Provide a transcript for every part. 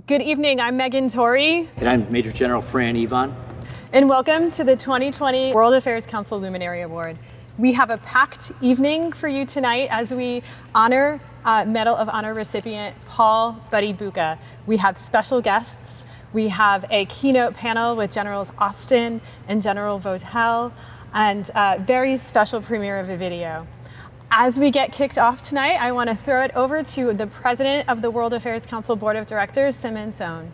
Good evening, I'm Megan Torrey. And I'm Major General Fran Evon. And welcome to the 2020 World Affairs Council Luminary Award. We have a packed evening for you tonight as we honor Medal of Honor recipient Paul Bucha. We have special guests. We have a keynote panel with Generals Austin and General Votel, and a very special premiere of a video. As we get kicked off tonight, I want to throw it over to the President of the World Affairs Council Board of Directors, Simon Sohn.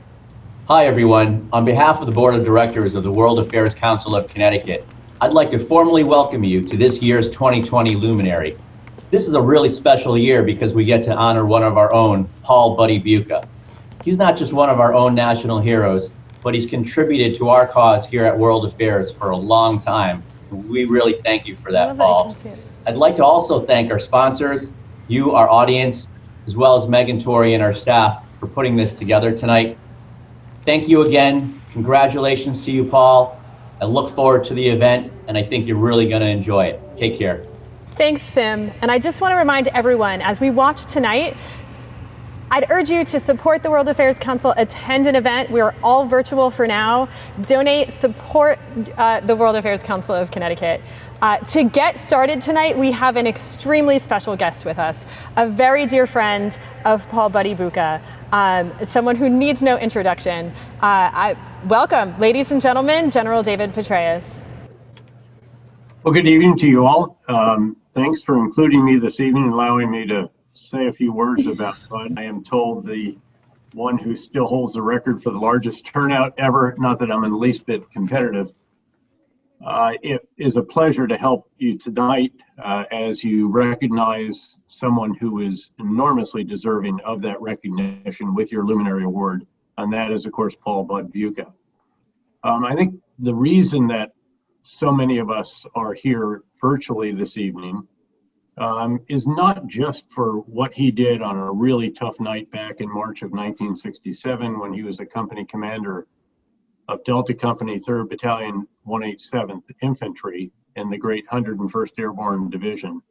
Hi, everyone. On behalf of the Board of Directors of the World Affairs Council of Connecticut, I'd like to formally welcome you to this year's 2020 Luminary. This is a really special year because we get to honor one of our own, Paul Bucha. He's not just one of our own national heroes, but he's contributed to our cause here at World Affairs for a long time. We really thank you for that, Paul. I'd like to also thank our sponsors, you, our audience, as well as Megan Torrey and our staff for putting this together tonight. Thank you again. Congratulations to you, Paul. I look forward to the event, and I think you're really going to enjoy it. Take care. Thanks, Sim. And I just want to remind everyone, as we watch tonight, I'd urge you to support the World Affairs Council, attend an event. We're all virtual for now. Donate, support the World Affairs Council of Connecticut. To get started tonight, we have an extremely special guest with us, a very dear friend of Paul Bucha, someone who needs no introduction. Welcome, ladies and gentlemen, General David Petraeus. Well, good evening to you all. Thanks for including me this evening and allowing me to say a few words about Bud. I am told the one who still holds the record for the largest turnout ever, not that I'm in the least bit competitive. It is a pleasure to help you tonight as you recognize someone who is enormously deserving of that recognition with your Luminary Award, and that is, of course, Paul Bucha. I think the reason that so many of us are here virtually this evening is not just for what he did on a really tough night back in March of 1967 when he was a company commander of Delta Company, 3rd Battalion, 187th Infantry in the great 101st Airborne Division.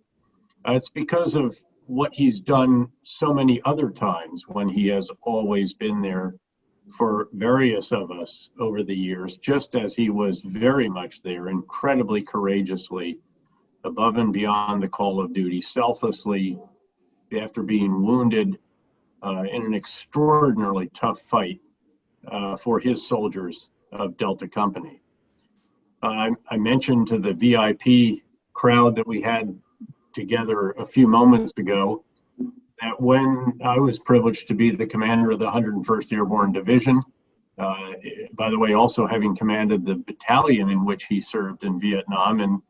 It's because of what he's done so many other times when he has always been there for various of us over the years, just as he was very much there, incredibly courageously, above and beyond the call of duty, selflessly, after being wounded in an extraordinarily tough fight for his soldiers of Delta Company. I mentioned to the VIP crowd that we had together a few moments ago that when I was privileged to be the commander of the 101st Airborne Division, by the way, also having commanded the battalion in which he served in Vietnam, and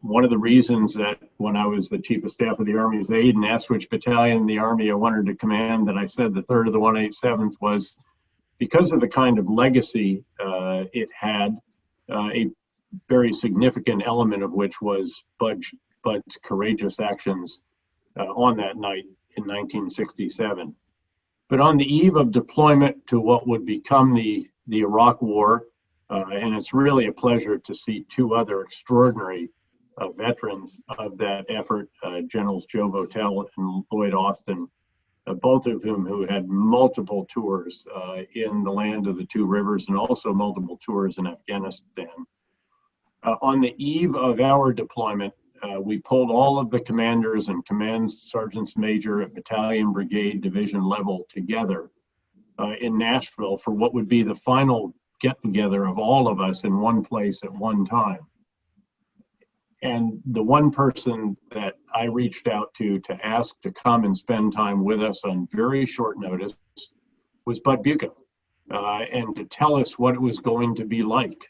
one of the reasons that when I was the Chief of Staff of the Army's aide and asked which battalion in the Army I wanted to command, that I said the 3rd of the 187th was because of the kind of legacy it had, a very significant element of which was Bud's courageous actions on that night in 1967. But on the eve of deployment to what would become the Iraq War, and it's really a pleasure to see two other extraordinary veterans of that effort, Generals Joe Votel and Lloyd Austin, both of whom who had multiple tours in the land of the two rivers and also multiple tours in Afghanistan. On the eve of our deployment, we pulled all of the commanders and command sergeants major at battalion, brigade, division level together in Nashville for what would be the final get-together of all of us in one place at one time. And the one person that I reached out to ask to come and spend time with us on very short notice was Bucha, and to tell us what it was going to be like.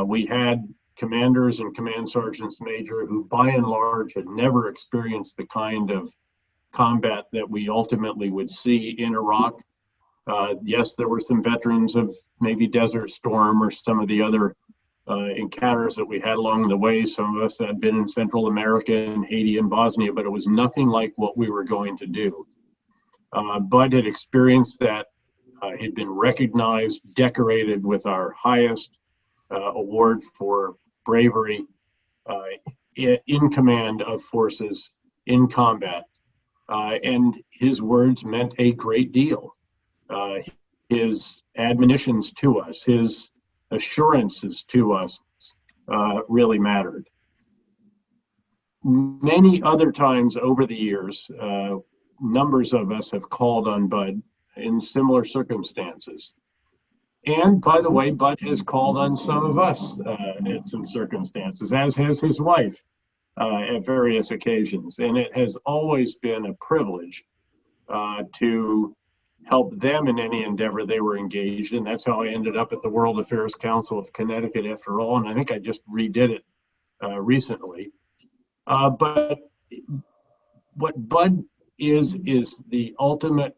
We had commanders and command sergeants major who by and large had never experienced the kind of combat that we ultimately would see in Iraq. Yes, there were some veterans of maybe Desert Storm or some of the other encounters that we had along the way. Some of us had been in Central America and Haiti and Bosnia, but it was nothing like what we were going to do. Bud had experienced that. He'd been recognized, decorated with our highest award for bravery in command of forces in combat. And his words meant a great deal. his admonitions to us, his assurances to us really mattered. Many other times over the years, numbers of us have called on Bud in similar circumstances. And by the way, Bud has called on some of us in some circumstances, as has his wife at various occasions. And it has always been a privilege to help them in any endeavor they were engaged in. That's how I ended up at the World Affairs Council of Connecticut after all, and I think I just redid it recently. But what Bud is the ultimate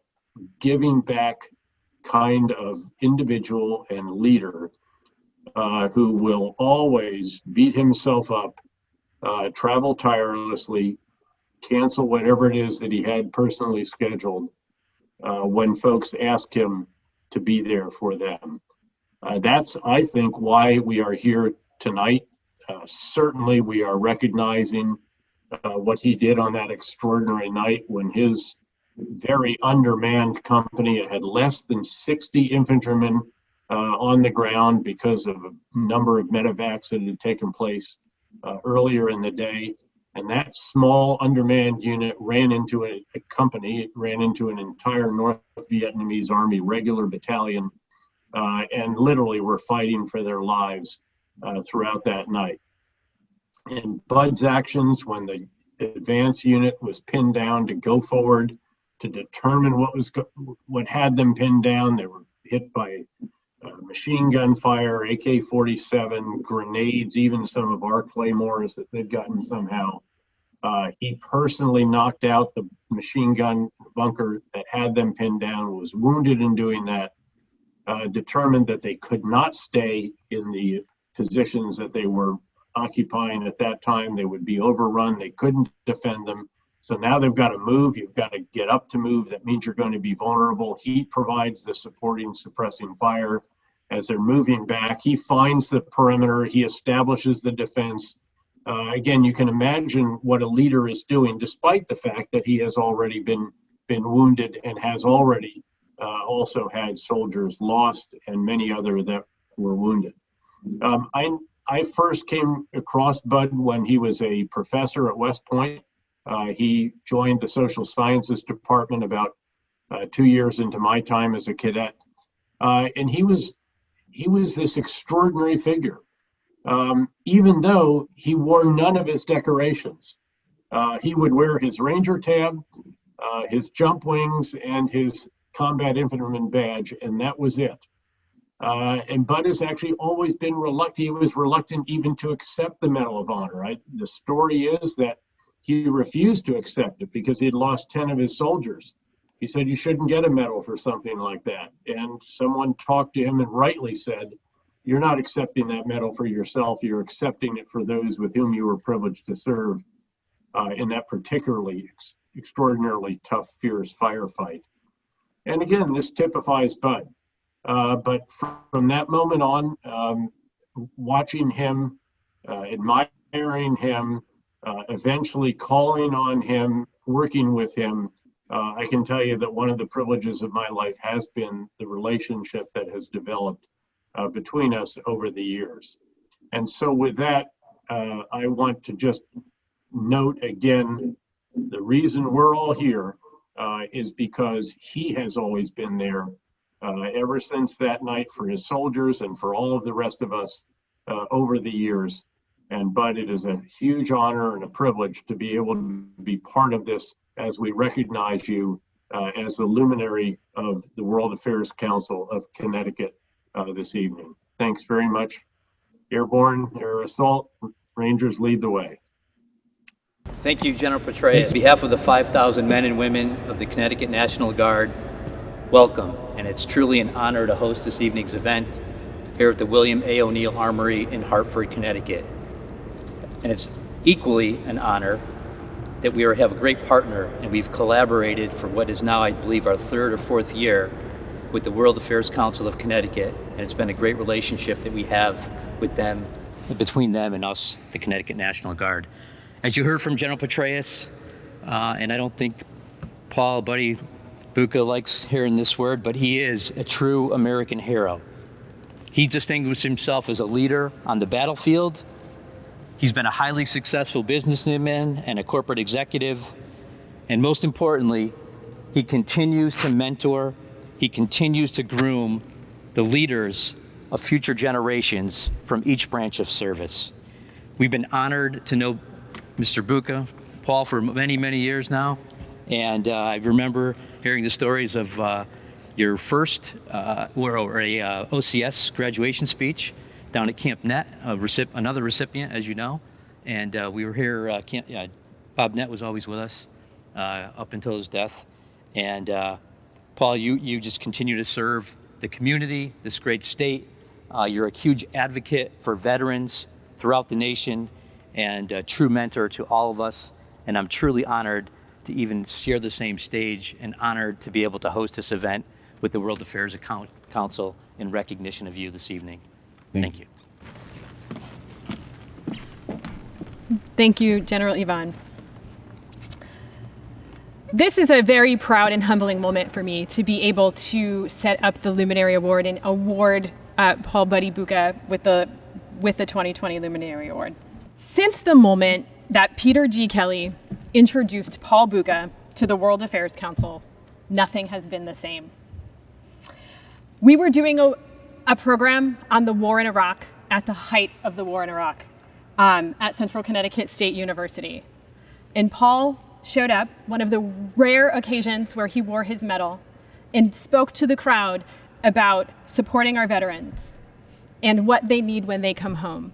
giving back kind of individual and leader who will always beat himself up, travel tirelessly, cancel whatever it is that he had personally scheduled when folks ask him to be there for them. That's, I think, why we are here tonight. Certainly, we are recognizing what he did on that extraordinary night when his very undermanned company had less than 60 infantrymen on the ground because of a number of medevacs that had taken place earlier in the day. And that small undermanned unit ran into a company, it ran into an entire North Vietnamese Army regular battalion, and literally were fighting for their lives throughout that night. And Bud's actions when the advance unit was pinned down to go forward to determine what had them pinned down. They were hit by machine gun fire, AK-47, grenades, even some of our claymores that they'd gotten somehow. He personally knocked out the machine gun bunker that had them pinned down, was wounded in doing that, determined that they could not stay in the positions that they were occupying at that time. They would be overrun. They couldn't defend them. So now they've got to move. You've got to get up to move. That means you're going to be vulnerable. He provides the supporting, suppressing fire as they're moving back. He finds the perimeter. He establishes the defense. Again, you can imagine what a leader is doing, despite the fact that he has already been wounded and has already also had soldiers lost and many other that were wounded. I first came across Bud when he was a professor at West Point. He joined the social sciences department about 2 years into my time as a cadet. And he was this extraordinary figure, even though he wore none of his decorations. He would wear his Ranger tab, his jump wings, and his combat infantryman badge, and that was it. And Bud has actually always been reluctant. He was reluctant even to accept the Medal of Honor. The story is that he refused to accept it because he had lost 10 of his soldiers. He said, you shouldn't get a medal for something like that. And someone talked to him and rightly said, you're not accepting that medal for yourself. You're accepting it for those with whom you were privileged to serve in that particularly extraordinarily tough, fierce firefight. And again, this typifies Bud. But from that moment on, watching him, admiring him, eventually calling on him, working with him, I can tell you that one of the privileges of my life has been the relationship that has developed between us over the years. And so with that, I want to just note again, the reason we're all here is because he has always been there ever since that night for his soldiers and for all of the rest of us over the years. And Bud, it is a huge honor and a privilege to be able to be part of this as we recognize you as the luminary of the World Affairs Council of Connecticut this evening. Thanks very much. Airborne, Air Assault, Rangers lead the way. Thank you, General Petraeus. On behalf of the 5,000 men and women of the Connecticut National Guard, welcome. And it's truly an honor to host this evening's event here at the William A. O'Neill Armory in Hartford, Connecticut. And it's equally an honor that we have a great partner, and we've collaborated for what is now, I believe, our third or fourth year with the World Affairs Council of Connecticut. And it's been a great relationship that we have with them, between them and us, the Connecticut National Guard. As you heard from General Petraeus, and I don't think Paul, Buddy, Bucha likes hearing this word, but he is a true American hero. He distinguished himself as a leader on the battlefield. He's been a highly successful businessman and a corporate executive. And most importantly, he continues to mentor, he continues to groom the leaders of future generations from each branch of service. We've been honored to know Mr. Bucha, Paul, for many, many years now. And I remember hearing the stories of your first OCS graduation speech down at Camp Net, another recipient, as you know. And we were here, Bob Net was always with us up until his death. And Paul, you just continue to serve the community, this great state. You're a huge advocate for veterans throughout the nation and a true mentor to all of us. And I'm truly honored to even share the same stage and honored to be able to host this event with the World Affairs Council in recognition of you this evening. Thank you. Thank you, General Evon. This is a very proud and humbling moment for me to be able to set up the Luminary Award and award Paul Buddy Bucha with the 2020 Luminary Award. Since the moment that Peter G. Kelly introduced Paul Bucha to the World Affairs Council, nothing has been the same. We were doing a program on the war in Iraq at the height of the war in Iraq at Central Connecticut State University. And Paul showed up, one of the rare occasions where he wore his medal, and spoke to the crowd about supporting our veterans and what they need when they come home.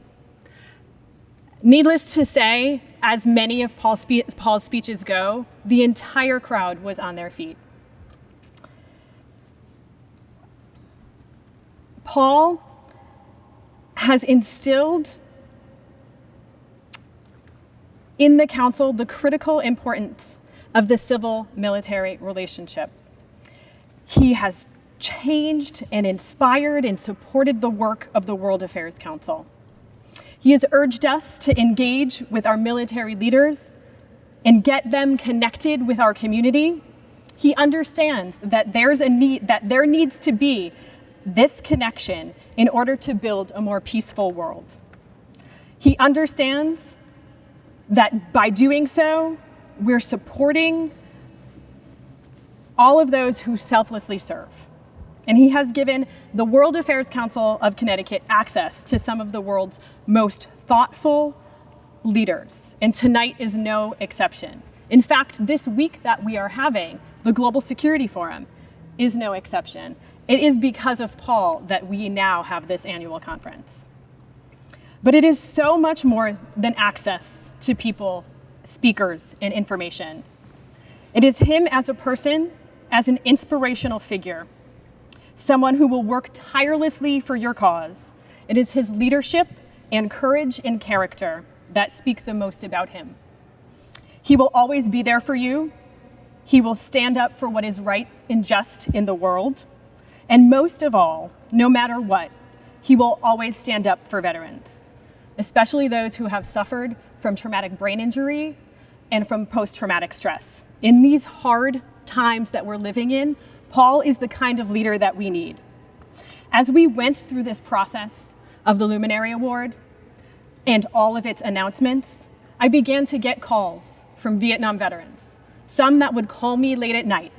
Needless to say, as many of Paul's speeches go, the entire crowd was on their feet. Paul has instilled in the council the critical importance of the civil-military relationship. He has changed and inspired and supported the work of the World Affairs Council. He has urged us to engage with our military leaders and get them connected with our community. He understands that there needs to be this connection in order to build a more peaceful world. He understands that by doing so, we're supporting all of those who selflessly serve. And he has given the World Affairs Council of Connecticut access to some of the world's most thoughtful leaders. And tonight is no exception. In fact, this week that we are having, the Global Security Forum, is no exception. It is because of Paul that we now have this annual conference. But it is so much more than access to people, speakers, and information. It is him as a person, as an inspirational figure, someone who will work tirelessly for your cause. It is his leadership and courage and character that speak the most about him. He will always be there for you. He will stand up for what is right and just in the world. And most of all, no matter what, he will always stand up for veterans, especially those who have suffered from traumatic brain injury and from post-traumatic stress. In these hard times that we're living in, Paul is the kind of leader that we need. As we went through this process of the Luminary Award and all of its announcements, I began to get calls from Vietnam veterans, some that would call me late at night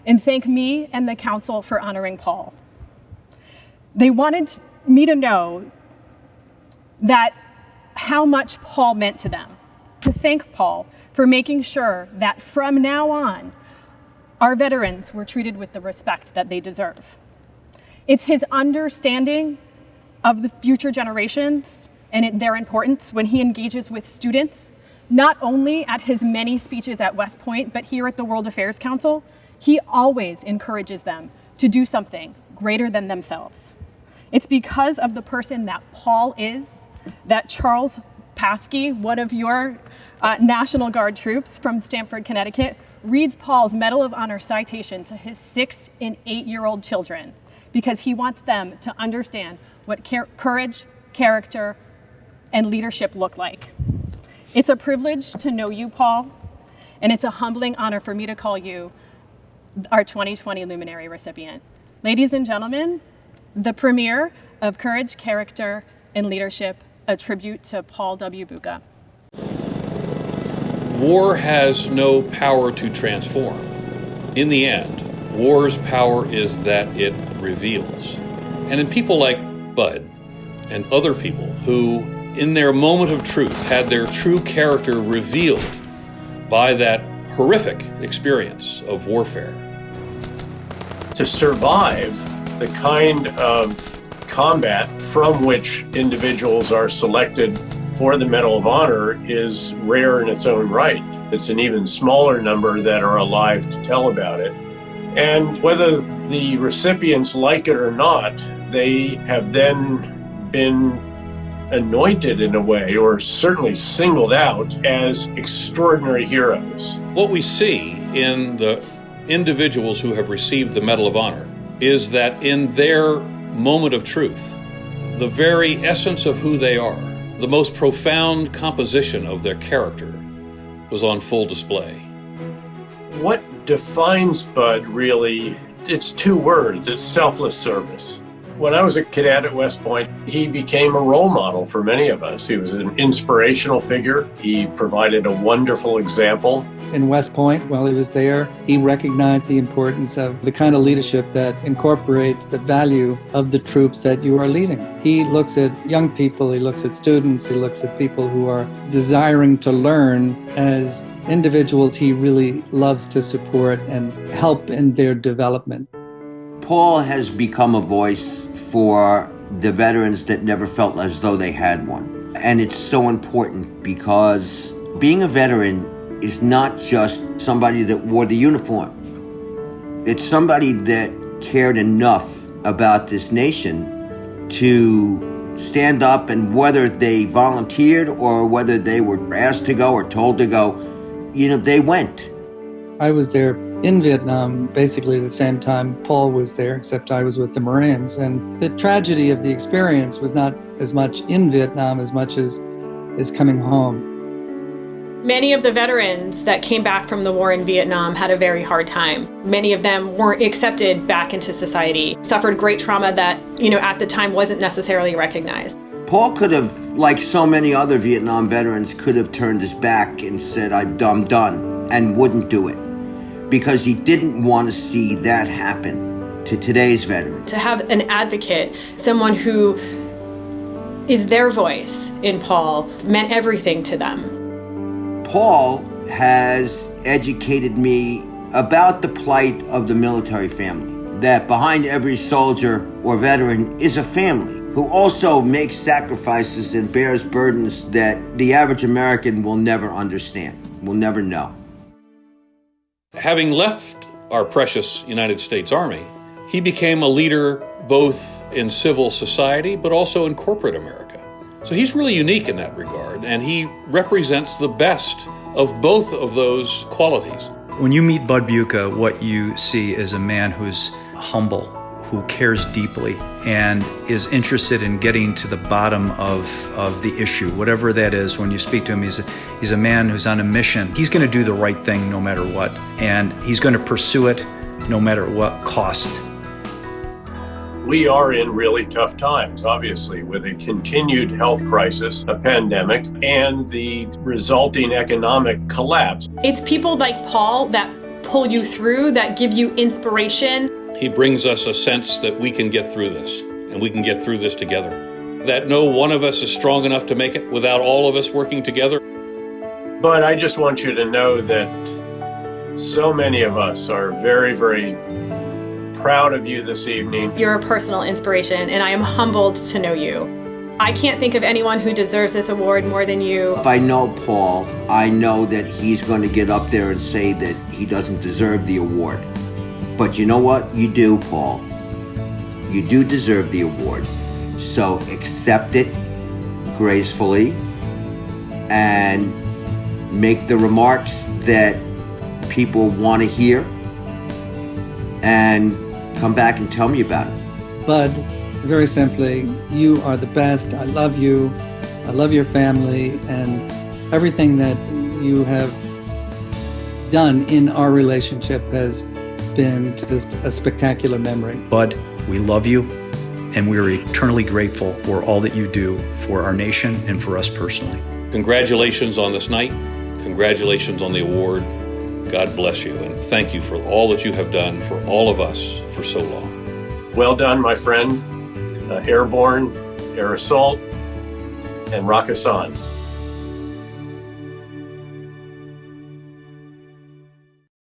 and thank me and the council for honoring Paul. They wanted me to know that how much Paul meant to them, to thank Paul for making sure that from now on, our veterans were treated with the respect that they deserve. It's his understanding of the future generations and their importance when he engages with students, not only at his many speeches at West Point, but here at the World Affairs Council. He always encourages them to do something greater than themselves. It's because of the person that Paul is that Charles Paskey, one of your National Guard troops from Stamford, Connecticut, reads Paul's Medal of Honor citation to his 6 and 8-year-old children because he wants them to understand what courage, character, and leadership look like. It's a privilege to know you, Paul, and it's a humbling honor for me to call you our 2020 Luminary recipient. Ladies and gentlemen, the premiere of Courage, Character, and Leadership, a tribute to Paul W. Bucha. War has no power to transform. In the end, war's power is that it reveals. And in people like Bud and other people who, in their moment of truth, had their true character revealed by that horrific experience of warfare. To survive the kind of combat from which individuals are selected for the Medal of Honor is rare in its own right. It's an even smaller number that are alive to tell about it. And whether the recipients like it or not, they have then been anointed in a way, or certainly singled out as extraordinary heroes. What we see in the individuals who have received the Medal of Honor is that in their moment of truth, the very essence of who they are, the most profound composition of their character, was on full display. What defines Bud really, it's two words, it's selfless service. When I was a cadet at West Point, he became a role model for many of us. He was an inspirational figure. He provided a wonderful example. In West Point, while he was there, he recognized the importance of the kind of leadership that incorporates the value of the troops that you are leading. He looks at young people, he looks at students, he looks at people who are desiring to learn as individuals he really loves to support and help in their development. Paul has become a voice for the veterans that never felt as though they had one. And it's so important because being a veteran is not just somebody that wore the uniform. It's somebody that cared enough about this nation to stand up, and whether they volunteered or whether they were asked to go or told to go, they went. I was there in Vietnam basically the same time Paul was there, except I was with the Marines. And the tragedy of the experience was not as much in Vietnam as much as coming home. Many of the veterans that came back from the war in Vietnam had a very hard time. Many of them weren't accepted back into society, suffered great trauma that, at the time wasn't necessarily recognized. Paul could have, like so many other Vietnam veterans, could have turned his back and said, I'm done, and wouldn't do it, because he didn't want to see that happen to today's veterans. To have an advocate, someone who is their voice in Paul, meant everything to them. Paul has educated me about the plight of the military family, that behind every soldier or veteran is a family who also makes sacrifices and bears burdens that the average American will never understand, will never know. Having left our precious United States Army, he became a leader both in civil society but also in corporate America. So he's really unique in that regard, and he represents the best of both of those qualities. When you meet Bud Bucha, what you see is a man who's humble, who cares deeply, and is interested in getting to the bottom of the issue, whatever that is. When you speak to him, he's a man who's on a mission. He's going to do the right thing no matter what, and he's going to pursue it no matter what cost. We are in really tough times, obviously, with a continued health crisis, a pandemic, and the resulting economic collapse. It's people like Paul that pull you through, that give you inspiration. He brings us a sense that we can get through this, and we can get through this together. That no one of us is strong enough to make it without all of us working together. But I just want you to know that so many of us are very, very proud of you this evening. You're a personal inspiration, and I am humbled to know you. I can't think of anyone who deserves this award more than you. If I know Paul, I know that he's going to get up there and say that he doesn't deserve the award. But you know what? You do, Paul. You do deserve the award. So accept it gracefully and make the remarks that people want to hear and come back and tell me about it. Bud, very simply, you are the best. I love you. I love your family, and everything that you have done in our relationship has been just a spectacular memory. Bud, we love you, and we are eternally grateful for all that you do for our nation and for us personally. Congratulations on this night. Congratulations on the award. God bless you, and thank you for all that you have done for all of us for so long. Well done, my friend. Airborne, Air Assault, and Rakkasan.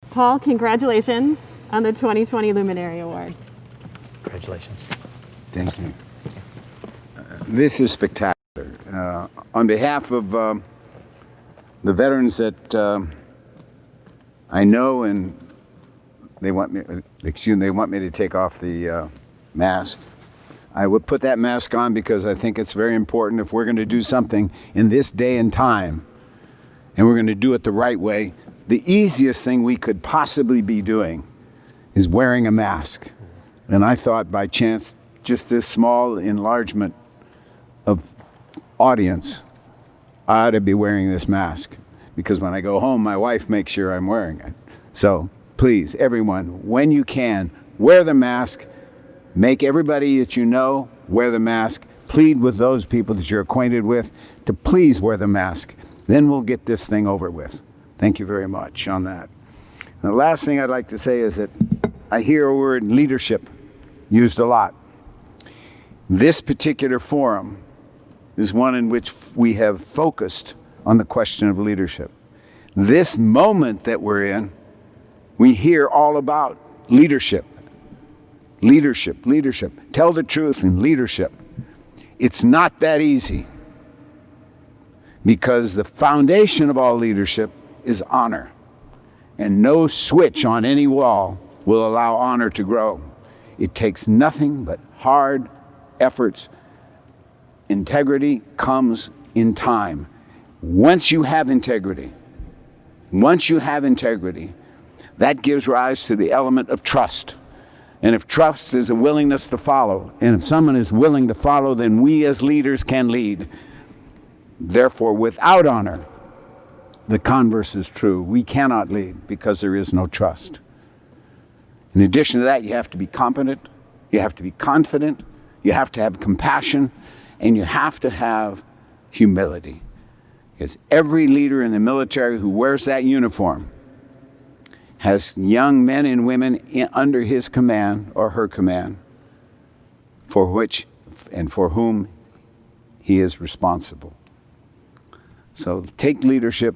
Paul, congratulations on the 2020 Luminary Award. Congratulations. Thank you. This is spectacular. On behalf of the veterans that I know, and they want me to take off the mask. I would put that mask on because I think it's very important if we're going to do something in this day and time, and we're going to do it the right way. The easiest thing we could possibly be doing is wearing a mask. And I thought by chance, just this small enlargement of audience, I ought to be wearing this mask. Because when I go home, my wife makes sure I'm wearing it. So please, everyone, when you can, wear the mask. Make everybody that you know wear the mask. Plead with those people that you're acquainted with to please wear the mask. Then we'll get this thing over with. Thank you very much on that. And the last thing I'd like to say is that I hear a word leadership used a lot. This particular forum is one in which we have focused on the question of leadership. This moment that we're in, we hear all about leadership. Leadership, leadership. Tell the truth in leadership. It's not that easy, because the foundation of all leadership is honor. And no switch on any wall will allow honor to grow. It takes nothing but hard efforts. Integrity comes in time. Once you have integrity, that gives rise to the element of trust. And if trust is a willingness to follow, and if someone is willing to follow, then we as leaders can lead. Therefore, without honor, the converse is true. We cannot lead because there is no trust. In addition to that, you have to be competent, you have to be confident, you have to have compassion, and you have to have humility. Because every leader in the military who wears that uniform has young men and women under his command or her command for which and for whom he is responsible. So take leadership,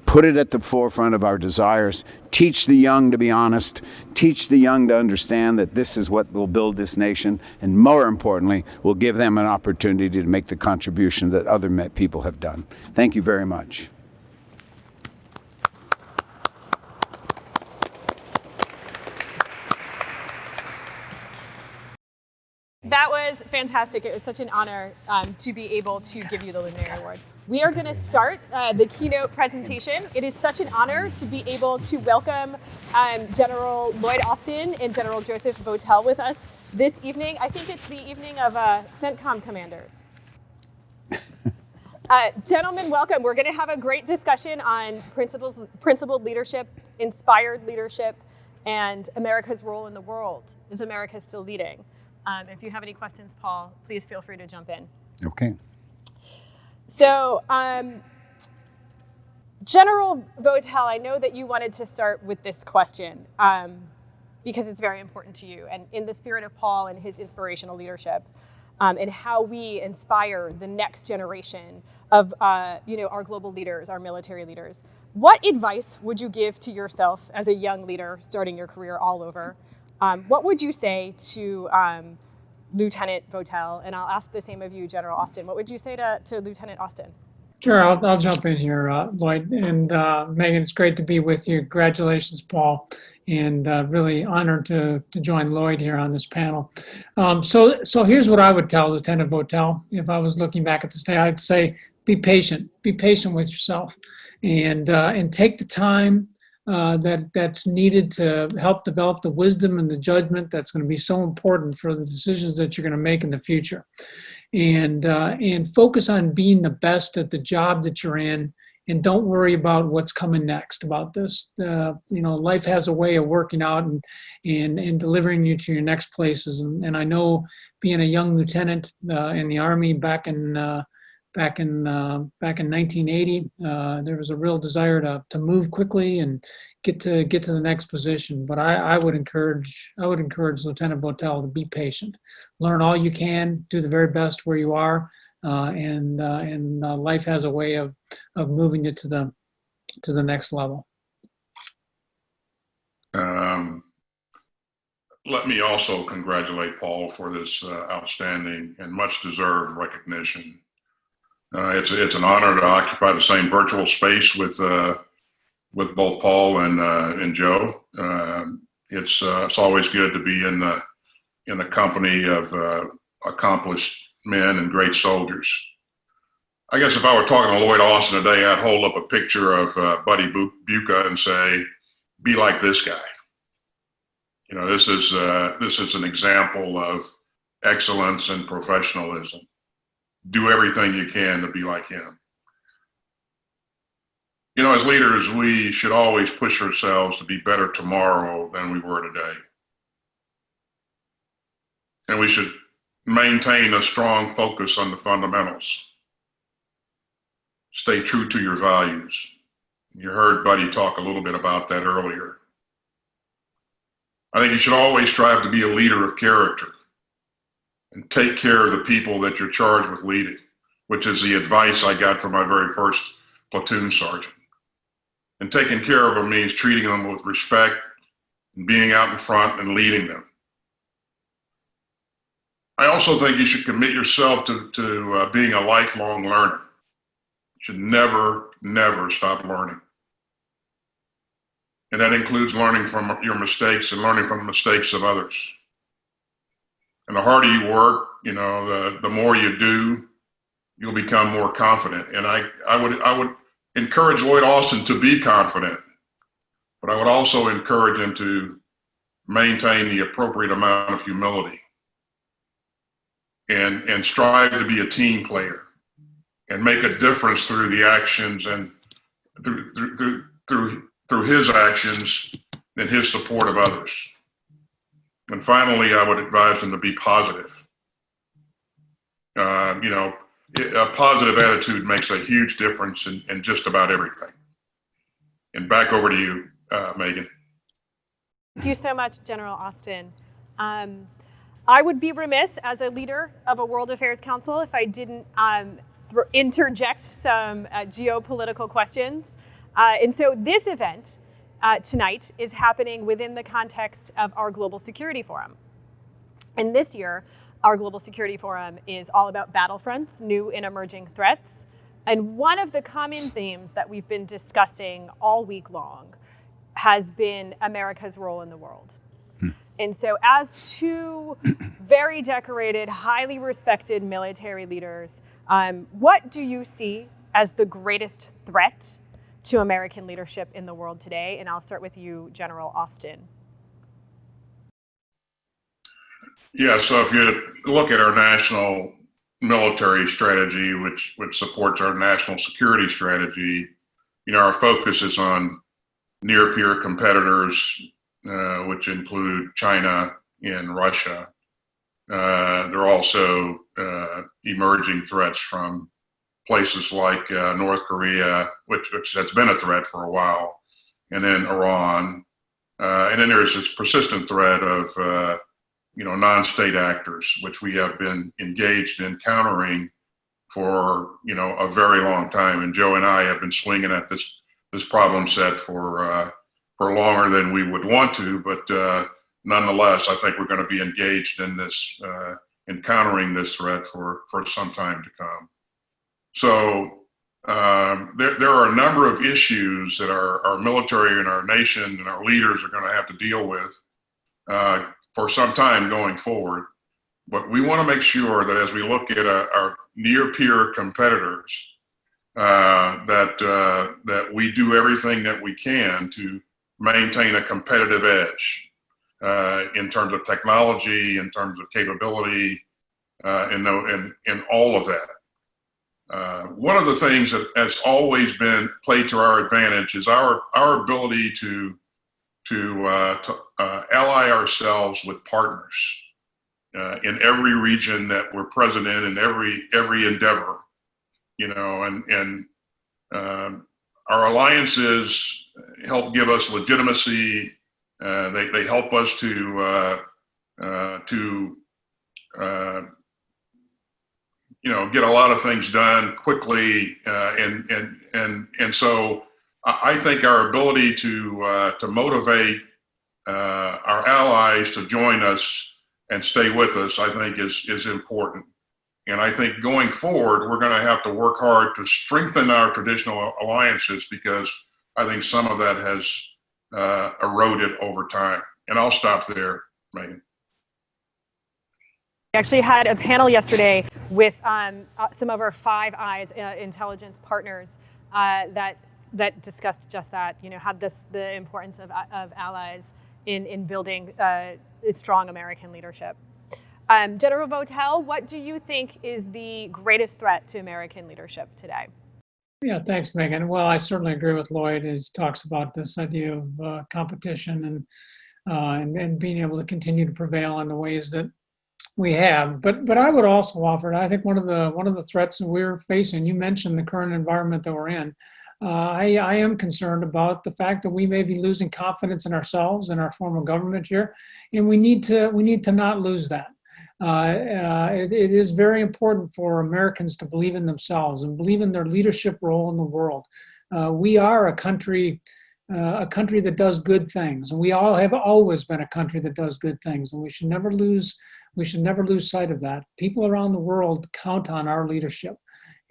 put it at the forefront of our desires, teach the young to be honest, teach the young to understand that this is what will build this nation, and more importantly, will give them an opportunity to make the contribution that other people have done. Thank you very much. That was fantastic. It was such an honor to be able to give you the Luminary Award. We are going to start the keynote presentation. It is such an honor to be able to welcome General Lloyd Austin and General Joseph Votel with us this evening. I think it's the evening of CENTCOM commanders. Gentlemen, welcome. We're going to have a great discussion on principled leadership, inspired leadership, and America's role in the world. Is America still leading? If you have any questions, Paul, please feel free to jump in. Okay. So, General Votel, I know that you wanted to start with this question because it's very important to you, and in the spirit of Paul and his inspirational leadership, and how we inspire the next generation of our global leaders, our military leaders. What advice would you give to yourself as a young leader starting your career all over? What would you say to Lieutenant Votel? And I'll ask the same of you, General Austin. What would you say to Lieutenant Austin? Sure, I'll jump in here, Lloyd. And Megan, it's great to be with you. Congratulations, Paul. And really honored to join Lloyd here on this panel. So here's what I would tell Lieutenant Votel. If I was looking back at this day, I'd say be patient. Be patient with yourself. And take the time that's needed to help develop the wisdom and the judgment that's going to be so important for the decisions that you're going to make in the future. And focus on being the best at the job that you're in don't worry about what's coming next about this. Life has a way of working out and delivering you to your next places. And I know, being a young lieutenant in the Army back in 1980, there was a real desire to move quickly and get to the next position. But I would encourage Lieutenant Votel to be patient, learn all you can, do the very best where you are, and life has a way of moving you to the next level. Let me also congratulate Paul for this outstanding and much deserved recognition. It's an honor to occupy the same virtual space with both Paul and Joe. It's always good to be in the company of accomplished men and great soldiers. I guess if I were talking to Lloyd Austin today, I'd hold up a picture of Buddy Bucha and say, "Be like this guy." This is an example of excellence and professionalism. Do everything you can to be like him. As leaders, we should always push ourselves to be better tomorrow than we were today. And we should maintain a strong focus on the fundamentals. Stay true to your values. You heard Buddy talk a little bit about that earlier. I think you should always strive to be a leader of character and take care of the people that you're charged with leading, which is the advice I got from my very first platoon sergeant. And taking care of them means treating them with respect and being out in front and leading them. I also think you should commit yourself to being a lifelong learner. You should never, never stop learning. And that includes learning from your mistakes and learning from the mistakes of others. And the harder you work, the more you do, you'll become more confident. And I would encourage Lloyd Austin to be confident, but I would also encourage him to maintain the appropriate amount of humility and strive to be a team player and make a difference through the actions and through his actions and his support of others. And finally, I would advise him to be positive. A positive attitude makes a huge difference in just about everything. And back over to you, Megan. Thank you so much, General Austin. I would be remiss as a leader of a World Affairs Council if I didn't interject some geopolitical questions. And so this event tonight is happening within the context of our Global Security Forum. And this year, our Global Security Forum is all about battlefronts, new and emerging threats. And one of the common themes that we've been discussing all week long has been America's role in the world. And so as two very decorated, highly respected military leaders, what do you see as the greatest threat to American leadership in the world today? And I'll start with you, General Austin. Yeah, so if you look at our national military strategy, which supports our national security strategy, our focus is on near-peer competitors, which include China and Russia. There are also emerging threats from places like North Korea, which has been a threat for a while, and then Iran. And then there's this persistent threat of non-state actors, which we have been engaged in countering for a very long time. And Joe and I have been swinging at this problem set for longer than we would want to, but nonetheless, I think we're going to be engaged in this, in countering this threat for some time to come. So there are a number of issues that our military and our nation and our leaders are going to have to deal with for some time going forward. But we want to make sure that as we look at our near-peer competitors, that we do everything that we can to maintain a competitive edge in terms of technology, in terms of capability, and all of that. One of the things that has always been played to our advantage is our ability to ally ourselves with partners in every region that we're present in every endeavor, and our alliances help give us legitimacy. They help us to get a lot of things done quickly, and so I think our ability to motivate our allies to join us and stay with us, I think, is important. And I think going forward, we're going to have to work hard to strengthen our traditional alliances, because I think some of that has eroded over time. And I'll stop there, Megan. We actually had a panel yesterday with some of our Five Eyes intelligence partners that discussed just that. Had the importance of allies in building strong American leadership. General Votel, what do you think is the greatest threat to American leadership today? Yeah, thanks, Megan. Well, I certainly agree with Lloyd as he talks about this idea of competition and being able to continue to prevail in the ways that we have. But I would also offer, I think one of the threats that we're facing, you mentioned the current environment that we're in. I am concerned about the fact that we may be losing confidence in ourselves and our form of government here, and we need to not lose that. It is very important for Americans to believe in themselves and believe in their leadership role in the world. We are a country that does good things, and we all have always been a country that does good things, and we should never lose sight of that. People around the world count on our leadership,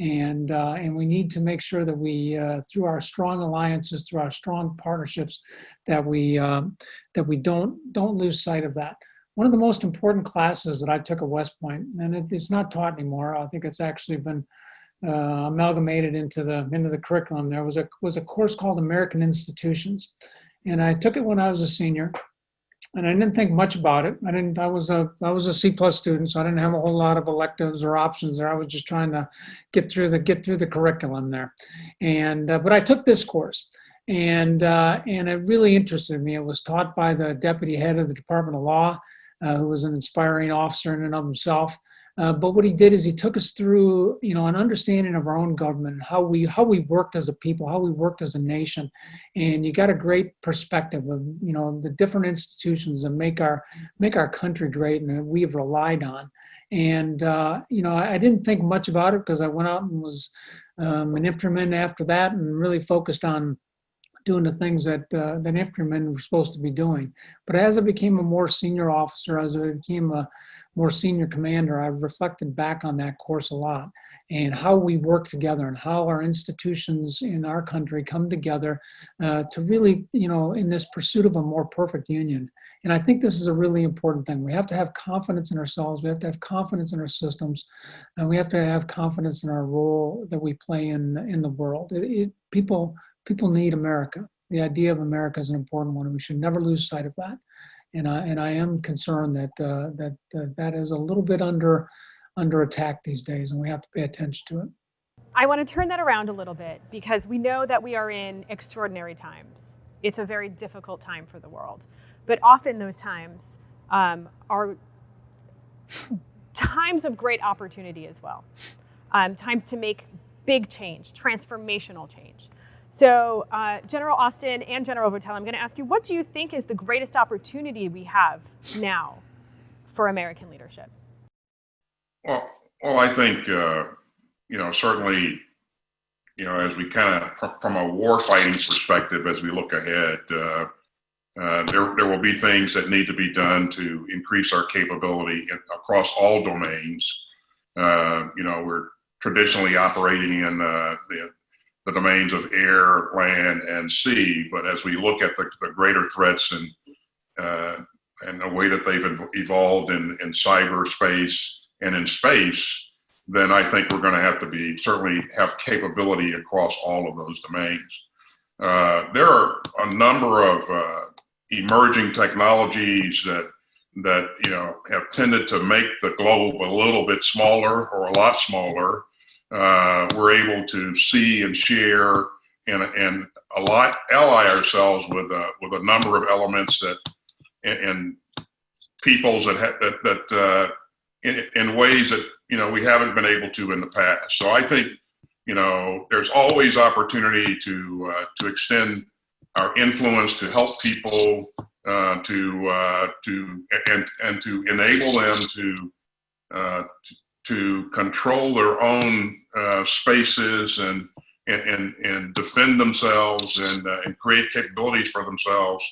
and we need to make sure that we, through our strong alliances, through our strong partnerships, that we don't lose sight of that. One of the most important classes that I took at West Point, and it's not taught anymore, I think it's actually been amalgamated into the curriculum. There was a course called American Institutions, and I took it when I was a senior, and I didn't think much about it. I was a C+ student, so I didn't have a whole lot of electives or options there. I was just trying to get through the curriculum there, and but I took this course. And it really interested me. It was taught by the deputy head of the Department of Law, who was an inspiring officer in and of himself. But what he did is he took us through, an understanding of our own government, how we worked as a people, how we worked as a nation, and you got a great perspective of the different institutions that make our country great and that we have relied on. And I didn't think much about it because I went out and was an infantryman after that and really focused on doing the things that infantrymen were supposed to be doing. But as I became a more senior officer, as I became a more senior commander, I reflected back on that course a lot and how we work together and how our institutions in our country come together to really, in this pursuit of a more perfect union. And I think this is a really important thing. We have to have confidence in ourselves. We have to have confidence in our systems, and we have to have confidence in our role that we play in the world. People need America. The idea of America is an important one, and we should never lose sight of that. And I am concerned that is a little bit under attack these days, and we have to pay attention to it. I want to turn that around a little bit because we know that we are in extraordinary times. It's a very difficult time for the world, but often those times are times of great opportunity as well. Times to make big change, transformational change. So General Austin and General Votel, I'm going to ask you, what do you think is the greatest opportunity we have now for American leadership? Well, I think, certainly, as we kind of, from a war-fighting perspective, as we look ahead, there will be things that need to be done to increase our capability across all domains. We're traditionally operating in the domains of air, land, and sea. But as we look at the greater threats and the way that they've evolved in cyberspace and in space, then I think we're going to have to certainly have capability across all of those domains. There are a number of emerging technologies that have tended to make the globe a little bit smaller or a lot smaller. we're able to see and share and ally ourselves with a number of elements that and peoples that in ways that we haven't been able to in the past. So I think there's always opportunity to extend our influence to help people and to enable them to control their own spaces and defend themselves and create capabilities for themselves.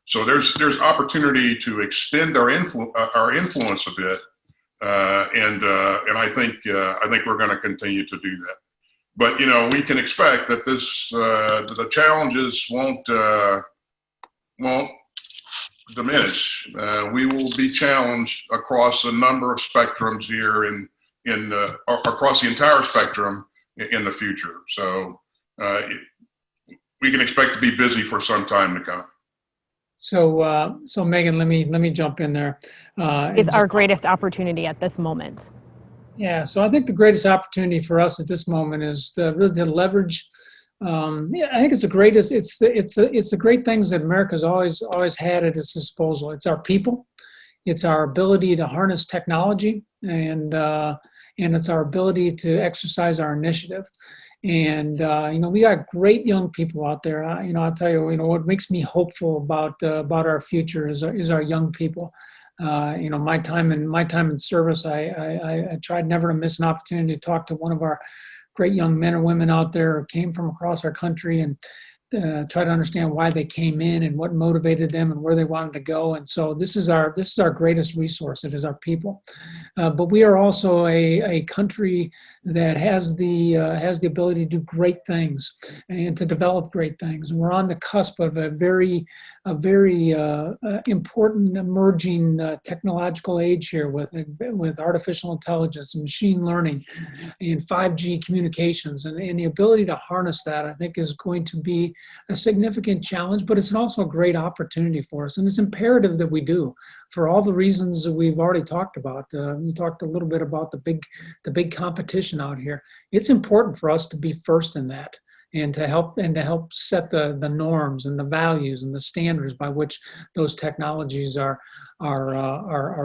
So there's opportunity to extend our influence a bit, and I think we're going to continue to do that. But we can expect that the challenges won't diminish. We will be challenged across a number of spectrums here across the entire spectrum in the future. So we can expect to be busy for some time to come. So Megan, let me jump in there. Is our greatest opportunity at this moment? Yeah, so I think the greatest opportunity for us at this moment is to really to leverage. I think it's the greatest. It's the great things that America's always had at its disposal. It's our people, it's our ability to harness technology, and it's our ability to exercise our initiative. And we got great young people out there. I'll tell you, what makes me hopeful about our future is our young people. My time in service, I tried never to miss an opportunity to talk to one of our great young men and women out there who came from across our country and try to understand why they came in and what motivated them and where they wanted to go. And so this is our greatest resource. It is our people. But we are also a country that has the ability to do great things and to develop great things. And we're on the cusp of a very important emerging technological age here with artificial intelligence and machine learning and 5G communications. And the ability to harness that, I think, is going to be a significant challenge, but it's also a great opportunity for us. And it's imperative that we do, for all the reasons that we've already talked about. We talked a little bit about the big competition out here. It's important for us to be first in that, and to help set the norms and the values and the standards by which those technologies are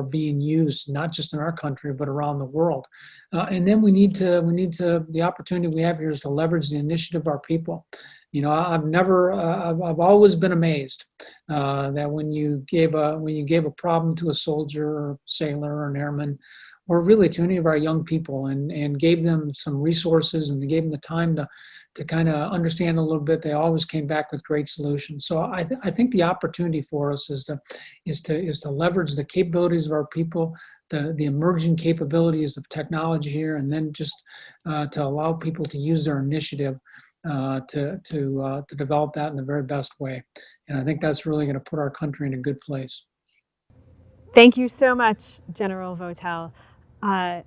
being used, not just in our country but around the world. And then the opportunity we have here is to leverage the initiative of our people. I've always been amazed that when you gave a problem to a soldier or sailor or an airman, or really to any of our young people, and gave them some resources and gave them the time to kind of understand a little bit, they always came back with great solutions. So I think the opportunity for us is to leverage the capabilities of our people, the emerging capabilities of technology here, and then just to allow people to use their initiative to develop that in the very best way. And I think that's really going to put our country in a good place. Thank you so much, General Votel.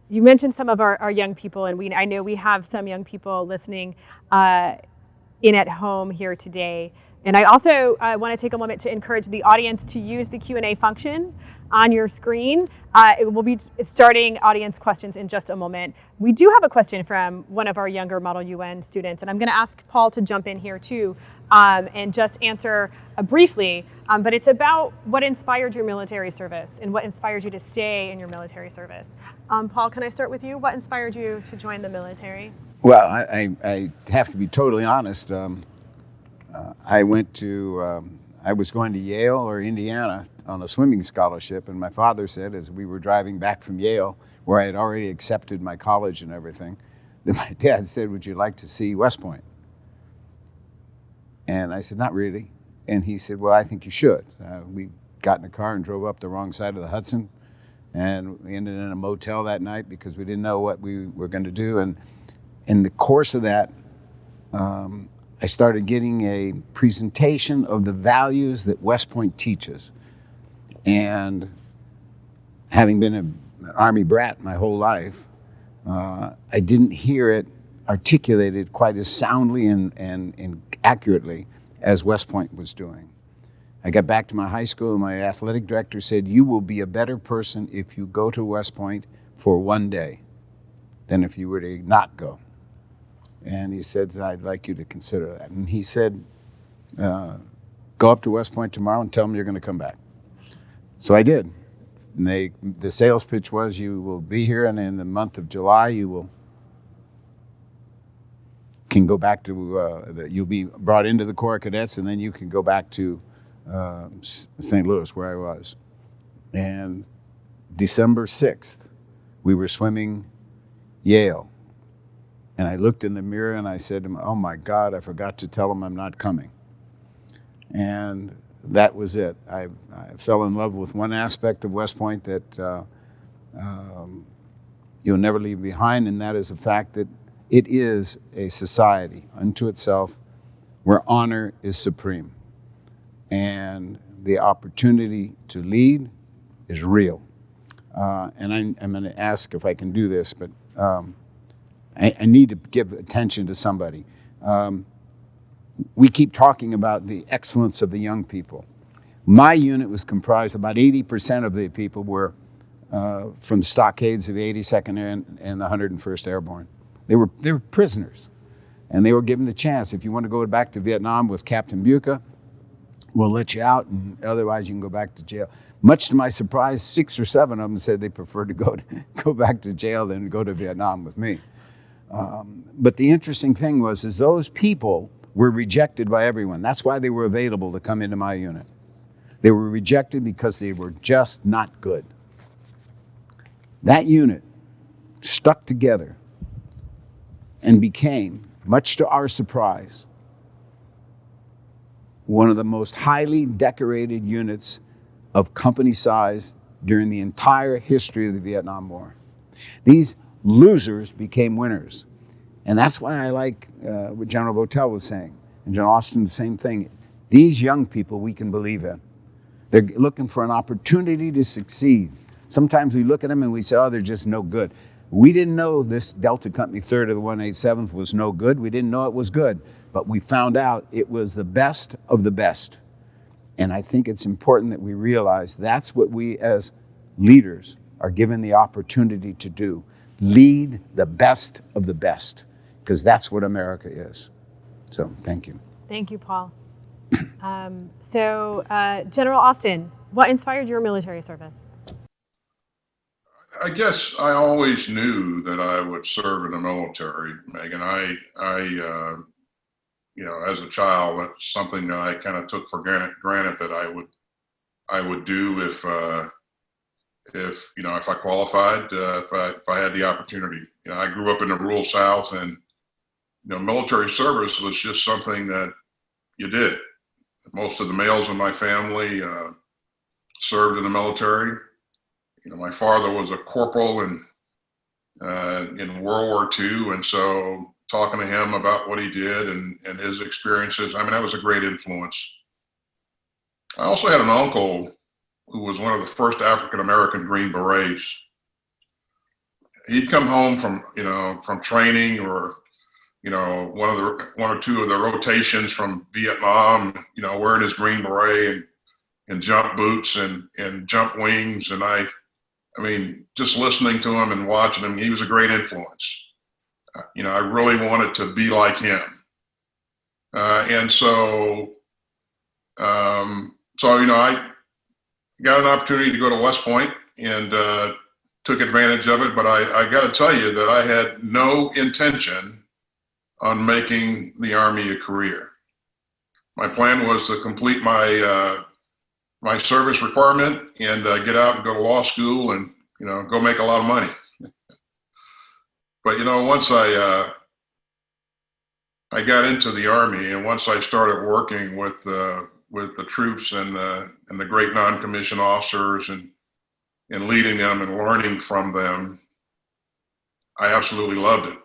You mentioned some of our young people, and I know we have some young people listening in at home here today. And I also want to take a moment to encourage the audience to use the Q&A function on your screen. It will be starting audience questions in just a moment. We do have a question from one of our younger Model UN students, and I'm going to ask Paul to jump in here too and just answer briefly. But it's about what inspired your military service and what inspired you to stay in your military service. Paul, can I start with you? What inspired you to join the military? Well, I have to be totally honest. I was going to Yale or Indiana on a swimming scholarship, and my father said, as we were driving back from Yale, where I had already accepted my college and everything, that my dad said, "Would you like to see West Point?" And I said, "Not really." And he said, "Well, I think you should." We got in a car and drove up the wrong side of the Hudson, and we ended in a motel that night because we didn't know what we were going to do. And in the course of that, I started getting a presentation of the values that West Point teaches. And having been an Army brat my whole life, I didn't hear it articulated quite as soundly and accurately as West Point was doing. I got back to my high school, and my athletic director said, "You will be a better person if you go to West Point for one day than if you were to not go." And he said, I'd like you to consider that. And he said, go up to West Point tomorrow and tell them you're going to come back. So I did. And the sales pitch was, you will be here, and in the month of July, can go back to, you'll be brought into the Corps of Cadets, and then you can go back to St. Louis, where I was. And December 6th, we were swimming Yale. And I looked in the mirror and I said to him, oh my God, I forgot to tell him I'm not coming. And that was it. I fell in love with one aspect of West Point that you'll never leave behind, and that is the fact that it is a society unto itself where honor is supreme. And the opportunity to lead is real. And I'm going to ask if I can do this, but I need to give attention to somebody. We keep talking about the excellence of the young people. My unit was comprised, about 80% of the people were from the stockades of the 82nd and the 101st Airborne. They were prisoners, and they were given the chance. If you want to go back to Vietnam with Captain Bucha, we'll let you out, and otherwise you can go back to jail. Much to my surprise, 6 or 7 of them said they preferred to go back to jail than go to Vietnam with me. But the interesting thing was those people were rejected by everyone. That's why they were available to come into my unit. They were rejected because they were just not good. That unit stuck together and became, much to our surprise, one of the most highly decorated units of company size during the entire history of the Vietnam War. These losers became winners. And that's why I like what General Votel was saying, and General Austin, the same thing. These young people we can believe in. They're looking for an opportunity to succeed. Sometimes we look at them and we say, oh, they're just no good. We didn't know this Delta Company 3rd of the 187th was no good. We didn't know it was good, but we found out it was the best of the best. And I think it's important that we realize that's what we as leaders are given the opportunity to do. Lead the best of the best, because that's what America is. So thank you. Thank you, Paul. General Austin, what inspired your military service? I guess I always knew that I would serve in the military, Megan. As a child, that's something that I kind of took for granted that I would do if I qualified, if I had the opportunity. I grew up in the rural South, and military service was just something that you did. Most of the males in my family served in the military. My father was a corporal in World War II, and so talking to him about what he did and his experiences, that was a great influence. I also had an uncle who was one of the first African-American Green Berets. He'd come home from training or, one or two of the rotations from Vietnam, wearing his Green Beret and jump boots and jump wings. And just listening to him and watching him, he was a great influence. I really wanted to be like him. I got an opportunity to go to West Point and took advantage of it. But I got to tell you that I had no intention on making the Army a career. My plan was to complete my my service requirement and get out and go to law school and go make a lot of money. But once I got into the Army, and once I started working with the troops and the great non-commissioned officers and leading them and learning from them, I absolutely loved it.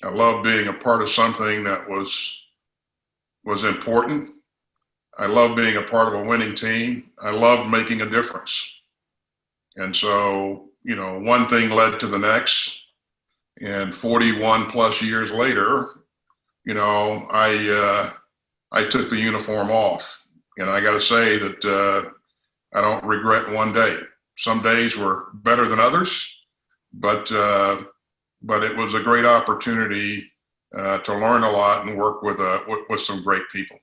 I loved being a part of something that was important. I loved being a part of a winning team. I loved making a difference. And so, one thing led to the next. And 41 plus years later, I took the uniform off. And I got to say that I don't regret one day. Some days were better than others, but it was a great opportunity to learn a lot and work with some great people.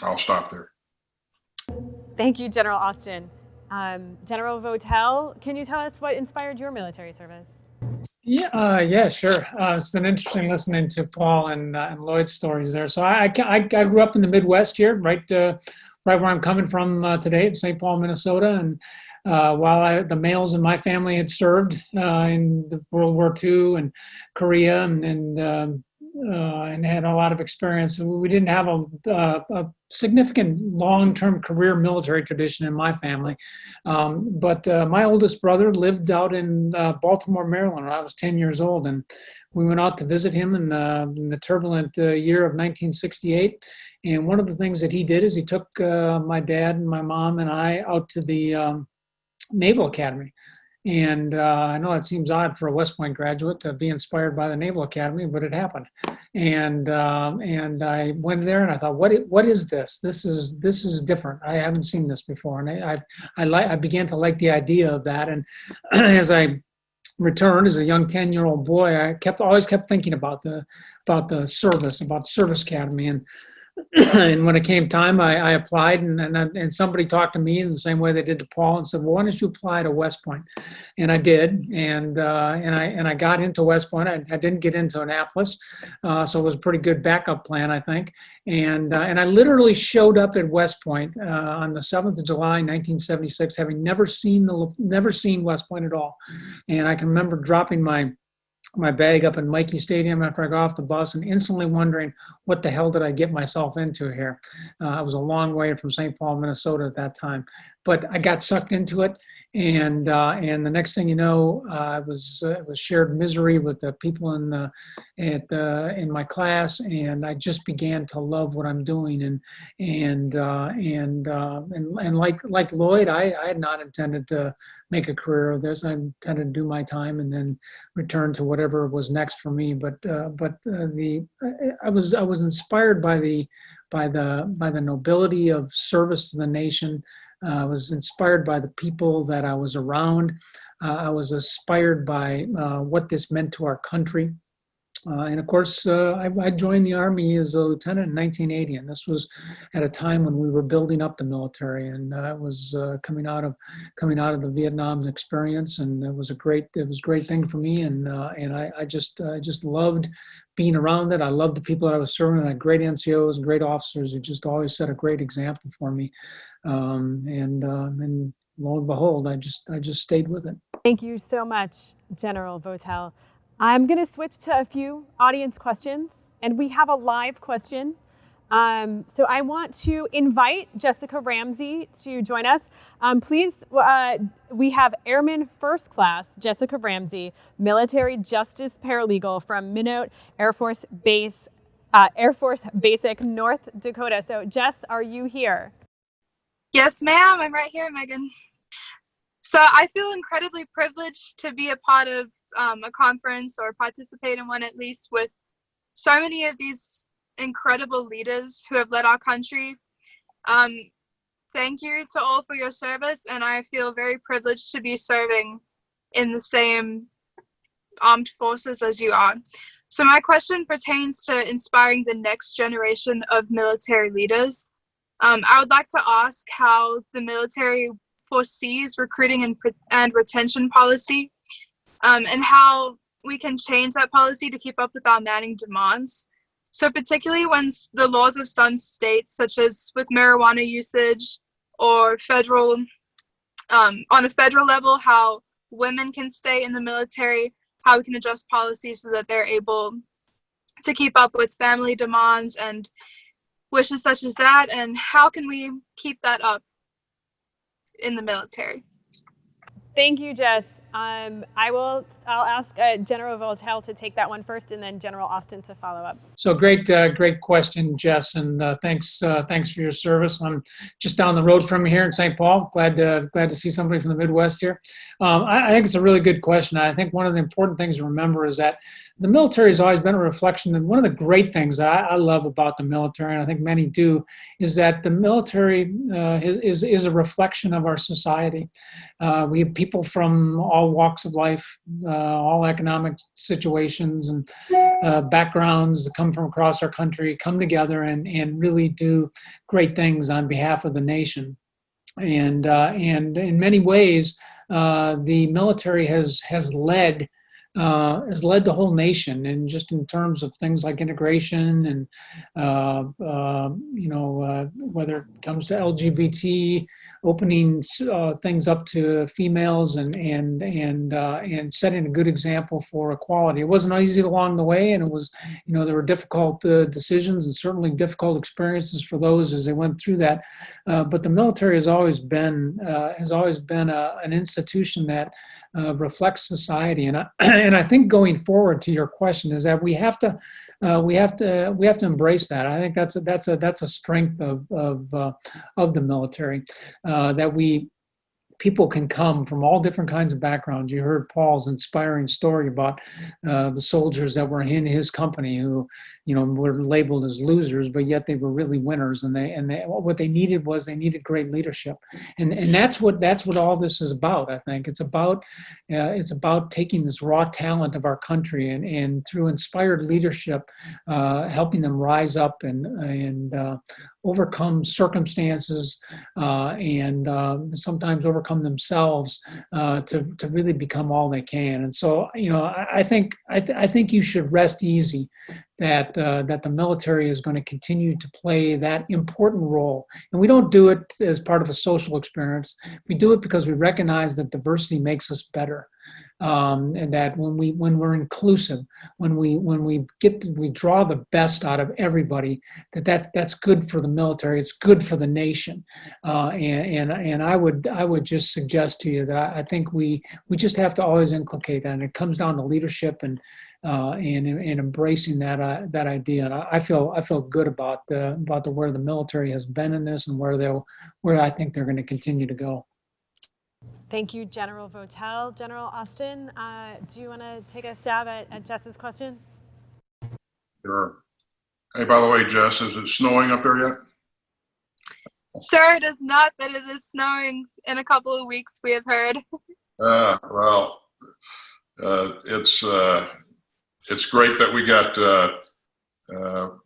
I'll stop there. Thank you, General Austin. General Votel, can you tell us what inspired your military service? Yeah, sure. It's been interesting listening to Paul and Lloyd's stories there. So I grew up in the Midwest here, right where I'm coming from today, St. Paul, Minnesota. And while the males in my family had served in the World War II and Korea and had a lot of experience, we didn't have a significant long-term career military tradition in my family. But my oldest brother lived out in Baltimore, Maryland when I was 10 years old. And we went out to visit him in the turbulent year of 1968. And one of the things that he did is he took my dad and my mom and I out to the Naval Academy. And I know it seems odd for a West Point graduate to be inspired by the Naval Academy, but it happened. And I went there and I thought, what is this? This is different. I haven't seen this before. And I began to like the idea of that. And as I returned as a young 10-year-old boy, I always kept thinking about the service academy. And when it came time, I applied, and somebody talked to me in the same way they did to Paul and said, "Well, why don't you apply to West Point?" And I did, and I got into West Point. I didn't get into Annapolis, so it was a pretty good backup plan, I think. And I literally showed up at West Point on the 7th of July, 1976, having never seen West Point at all. And I can remember dropping my bag up in Mikey Stadium after I got off the bus and instantly wondering, what the hell did I get myself into here? I was a long way from St. Paul, Minnesota at that time, but I got sucked into it. And the next thing you know, it was shared misery with the people in my class, and I just began to love what I'm doing. And like Lloyd, I had not intended to make a career of this. I intended to do my time and then return to whatever was next for me. But I was inspired by the nobility of service to the nation. I was inspired by the people that I was around. I was inspired by what this meant to our country. And of course, I joined the Army as a lieutenant in 1980, and this was at a time when we were building up the military, and it was coming out of the Vietnam experience, and it was a great thing for me, and I just loved being around it. I loved the people that I was serving. I had great NCOs and great officers who just always set a great example for me, and lo and behold, I just stayed with it. Thank you so much, General Votel. I'm going to switch to a few audience questions, and we have a live question. So I want to invite Jessica Ramsey to join us. Please, we have Airman First Class Jessica Ramsey, Military Justice Paralegal from Minot Air Force Basic, North Dakota. So Jess, are you here? Yes, ma'am. I'm right here, Megan. So I feel incredibly privileged to be a part of a conference, or participate in one at least, with so many of these incredible leaders who have led our country. Thank you to all for your service, and I feel very privileged to be serving in the same armed forces as you are. So my question pertains to inspiring the next generation of military leaders. I would like to ask how the military foresees recruiting and retention policy, and how we can change that policy to keep up with our manning demands. So particularly when the laws of some states, such as with marijuana usage, or on a federal level, how women can stay in the military, how we can adjust policies so that they're able to keep up with family demands and wishes such as that, and how can we keep that up in the military? Thank you, Jess. I'll ask General Votel to take that one first, and then General Austin to follow up. So great question, Jess, and thanks for your service. I'm just down the road from here in St. Paul. Glad to see somebody from the Midwest here. I think it's a really good question. I think one of the important things to remember is that the military has always been a reflection, and one of the great things that I love about the military, and I think many do, is that the military is a reflection of our society. We have people from all all walks of life, all economic situations and backgrounds that come from across our country, come together and really do great things on behalf of the nation. And in many ways, the military has led the whole nation, and just in terms of things like integration and whether it comes to LGBT, opening things up to females and setting a good example for equality. It wasn't easy along the way, and it was, there were difficult decisions and certainly difficult experiences for those as they went through that. But the military has always been an institution that reflects society, and I think going forward to your question is that we have to embrace that. I think that's a strength of the military, that people can come from all different kinds of backgrounds. You heard Paul's inspiring story about the soldiers that were in his company who, were labeled as losers, but yet they were really winners. And what they needed great leadership. And that's what all this is about. I think it's about taking this raw talent of our country and through inspired leadership, helping them rise up and overcome circumstances and sometimes overcome themselves to really become all they can. And so, I think you should rest easy that the military is going to continue to play that important role. And we don't do it as part of a social experience. We do it because we recognize that diversity makes us better. And that when we're inclusive, when we draw the best out of everybody, that's good for the military. It's good for the nation. And I would just suggest to you that I think we just have to always inculcate that. And it comes down to leadership and embracing that idea. And I feel good about where the military has been in this and where I think they're going to continue to go. Thank you, General Votel. General Austin, do you want to take a stab at Jess's question? Sure. Hey, by the way, Jess, is it snowing up there yet? Sir, it is not, but it is snowing in a couple of weeks, we have heard. It's great that we got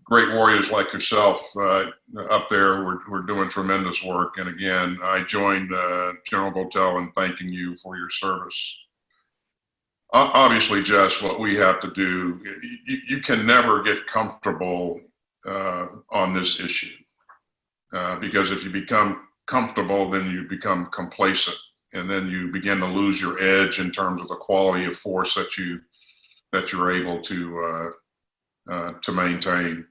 great warriors like yourself up there. We're doing tremendous work. And again, I joined General Votel in thanking you for your service. Obviously, Jess, what we have to do, you can never get comfortable on this issue because if you become comfortable, then you become complacent, and then you begin to lose your edge in terms of the quality of force that you're able to maintain.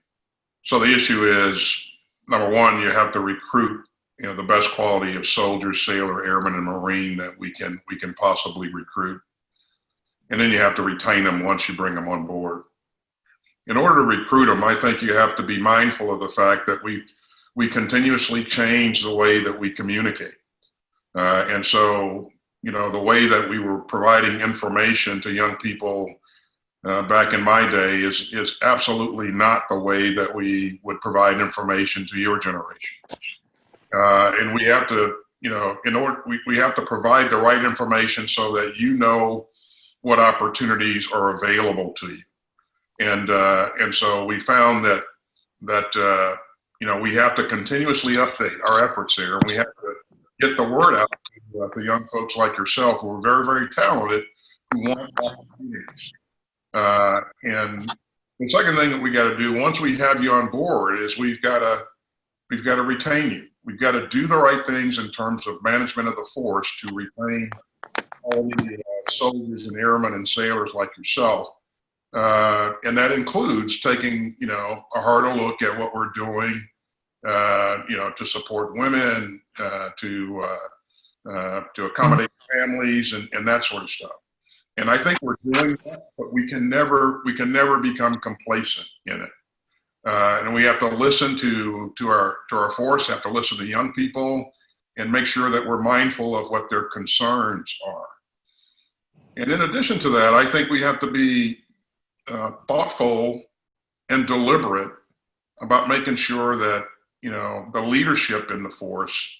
So the issue is, number one, you have to recruit, the best quality of soldiers, sailor, airman, and Marine that we can possibly recruit. And then you have to retain them once you bring them on board. In order to recruit them, I think you have to be mindful of the fact that we continuously change the way that we communicate. And so, the way that we were providing information to young people back in my day is absolutely not the way that we would provide information to your generation. And we have to, we have to provide the right information so that what opportunities are available to you. And so we found that we have to continuously update our efforts there, and we have to get the word out to young folks like yourself who are very, very talented, who want opportunities. And the second thing that we got to do once we have you on board is we've got to retain you. We've got to do the right things in terms of management of the force to retain all the soldiers and airmen and sailors like yourself. And that includes taking, a harder look at what we're doing, to support women, to accommodate families and that sort of stuff. And I think we're doing that, but we can never become complacent in it. And we have to listen to our force, have to listen to young people, and make sure that we're mindful of what their concerns are. And in addition to that, I think we have to be thoughtful and deliberate about making sure that the leadership in the force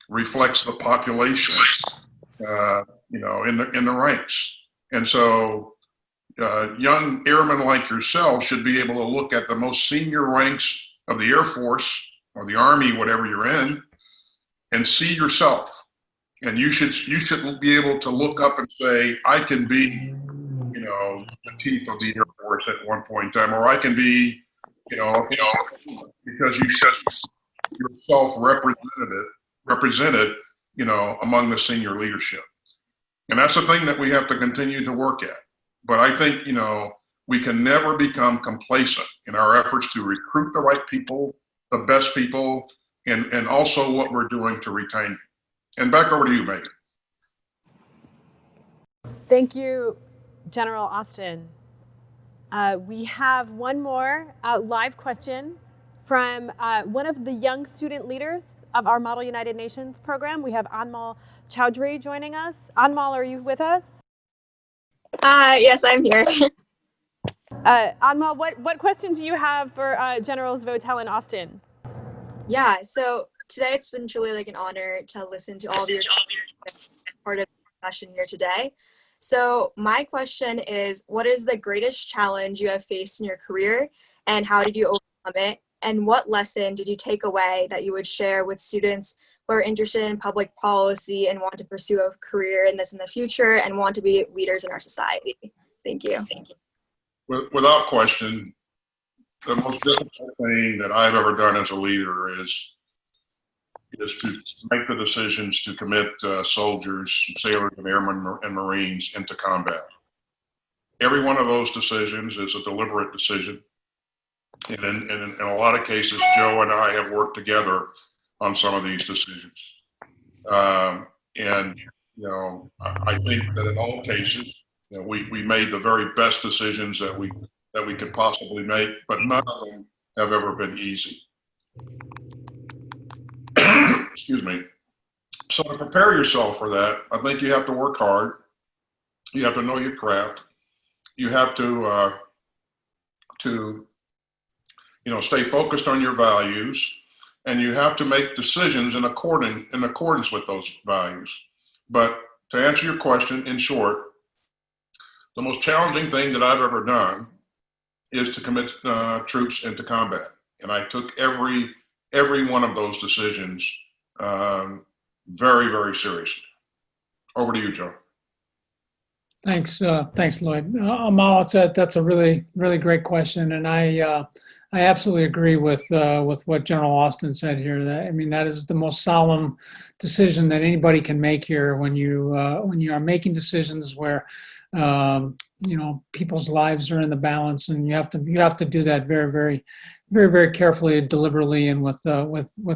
reflects the population in the ranks. And so young airmen like yourself should be able to look at the most senior ranks of the Air Force or the Army, whatever you're in, and see yourself. And you should be able to look up and say, I can be, the chief of the Air Force at one point in time, or I can be, because you set yourself represented, among the senior leadership. And that's the thing that we have to continue to work at. But I think, we can never become complacent in our efforts to recruit the right people, the best people, and also what we're doing to retain them. And back over to you, Megan. Thank you, General Austin. We have one more live question from one of the young student leaders of our Model United Nations program. We have Anmal Chowdhury joining us. Anmal, are you with us? Yes, I'm here. Anmal, what question do you have for Generals Votel and Austin? Yeah, so today it's been truly like an honor to listen to all of your part of the discussion here today. So my question is, what is the greatest challenge you have faced in your career, and how did you overcome it? And what lesson did you take away that you would share with students who are interested in public policy and want to pursue a career in this in the future and want to be leaders in our society? Thank you. Without question, the most difficult thing that I've ever done as a leader is to make the decisions to commit soldiers, sailors, and airmen and Marines into combat. Every one of those decisions is a deliberate decision. And in a lot of cases, Joe and I have worked together on some of these decisions. I think that in all cases, we made the very best decisions that we could possibly make, but none of them have ever been easy. Excuse me. So to prepare yourself for that, I think you have to work hard. You have to know your craft. You have to stay focused on your values, and you have to make decisions in accordance with those values. But to answer your question, in short, the most challenging thing that I've ever done is to commit troops into combat. And I took every one of those decisions very, very seriously. Over to you, Joe. Thanks, Lloyd. Amal, that's a really, really great question, and I absolutely agree with what General Austin said here. That is the most solemn decision that anybody can make here when you are making decisions where people's lives are in the balance, and you have to do that very, very, very, very carefully, deliberately, and with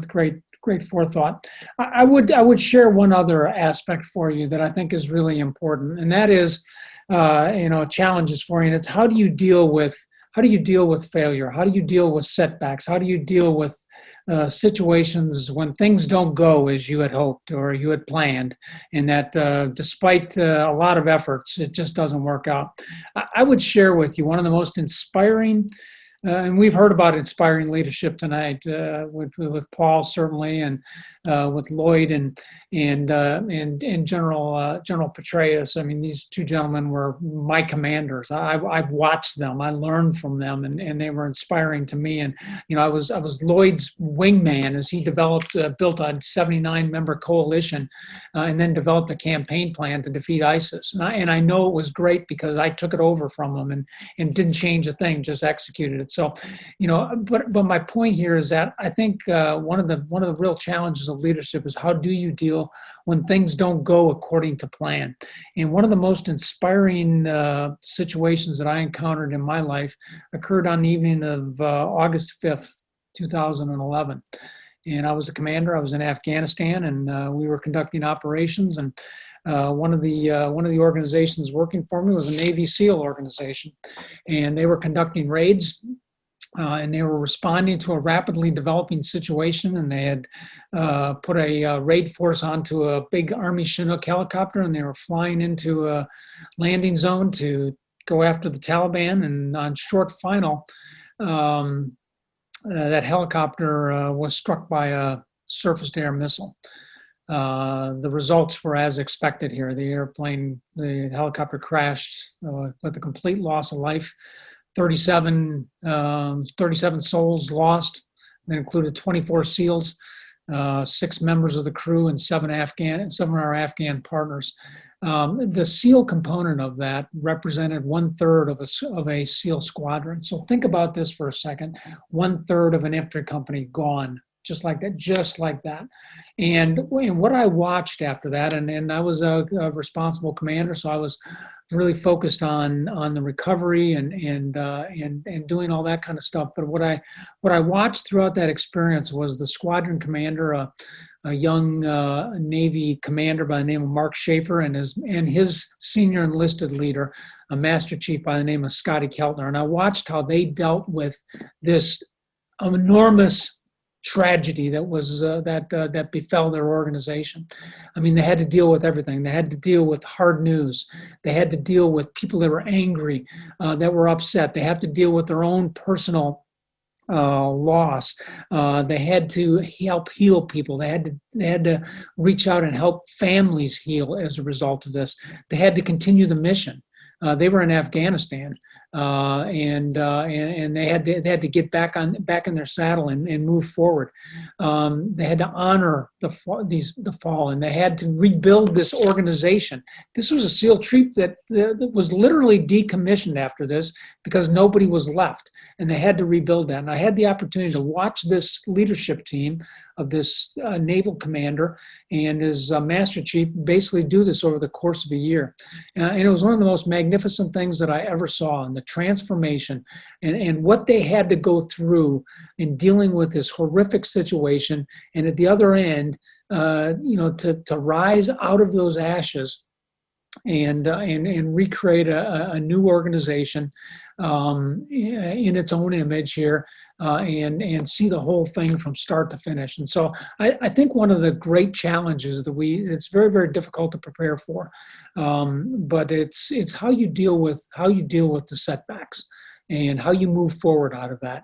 great forethought. I would share one other aspect for you that I think is really important, and that is challenges for you. And it's how do you deal with failure? How do you deal with setbacks? How do you deal with situations when things don't go as you had hoped or you had planned, and that despite a lot of efforts, it just doesn't work out? I would share with you one of the most inspiring, and we've heard about inspiring leadership tonight with Paul certainly, and with Lloyd and General Petraeus. These two gentlemen were my commanders. I've watched them. I learned from them, and they were inspiring to me. And I was Lloyd's wingman as he built a 79-member coalition, and then developed a campaign plan to defeat ISIS. And I know it was great because I took it over from him and didn't change a thing, just executed it. So, but my point here is that I think one of the real challenges of leadership is how do you deal when things don't go according to plan. And one of the most inspiring situations that I encountered in my life occurred on the evening of August 5th, 2011. And I was a commander. I was in Afghanistan, and we were conducting operations. And one of the organizations working for me was a Navy SEAL organization, and they were conducting raids. And they were responding to a rapidly developing situation, and they had put a raid force onto a big Army Chinook helicopter, and they were flying into a landing zone to go after the Taliban. And on short final, that helicopter was struck by a surface-to-air missile. The results were as expected here. The helicopter crashed with a complete loss of life. 37 souls lost. That included 24 SEALs, 6 members of the crew, and 7 of our Afghan partners. The SEAL component of that represented 1/3 of a SEAL squadron. So think about this for a second. 1/3 of an infantry company gone. Just like that. And what I watched after that, and I was a responsible commander, so I was really focused on the recovery and doing all that kind of stuff. But what I watched throughout that experience was the squadron commander, a young Navy commander by the name of Mark Schaefer, and his senior enlisted leader, a Master Chief by the name of Scotty Keltner. And I watched how they dealt with this enormous tragedy that was that befell their organization. I mean, they had to deal with everything. They had to deal with hard news. They had to deal with people that were angry, that were upset. They have to deal with their own personal loss. They had to help heal people. They had to reach out and help families heal as a result of this. They had to continue the mission. They were in Afghanistan, and they had to get back in their saddle and move forward. They had to honor the fall, and they had to rebuild this organization. This was a SEAL troop that was literally decommissioned after this because nobody was left, and they had to rebuild that. And I had the opportunity to watch this leadership team of this naval commander and his master chief basically do this over the course of a year. And it was one of the most magnificent things that I ever saw, and the transformation and what they had to go through in dealing with this horrific situation. And at the other end, to rise out of those ashes and recreate a new organization in its own image here, and see the whole thing from start to finish. And so I think one of the great challenges that it's very, very difficult to prepare for, but it's how you deal with the setbacks and how you move forward out of that.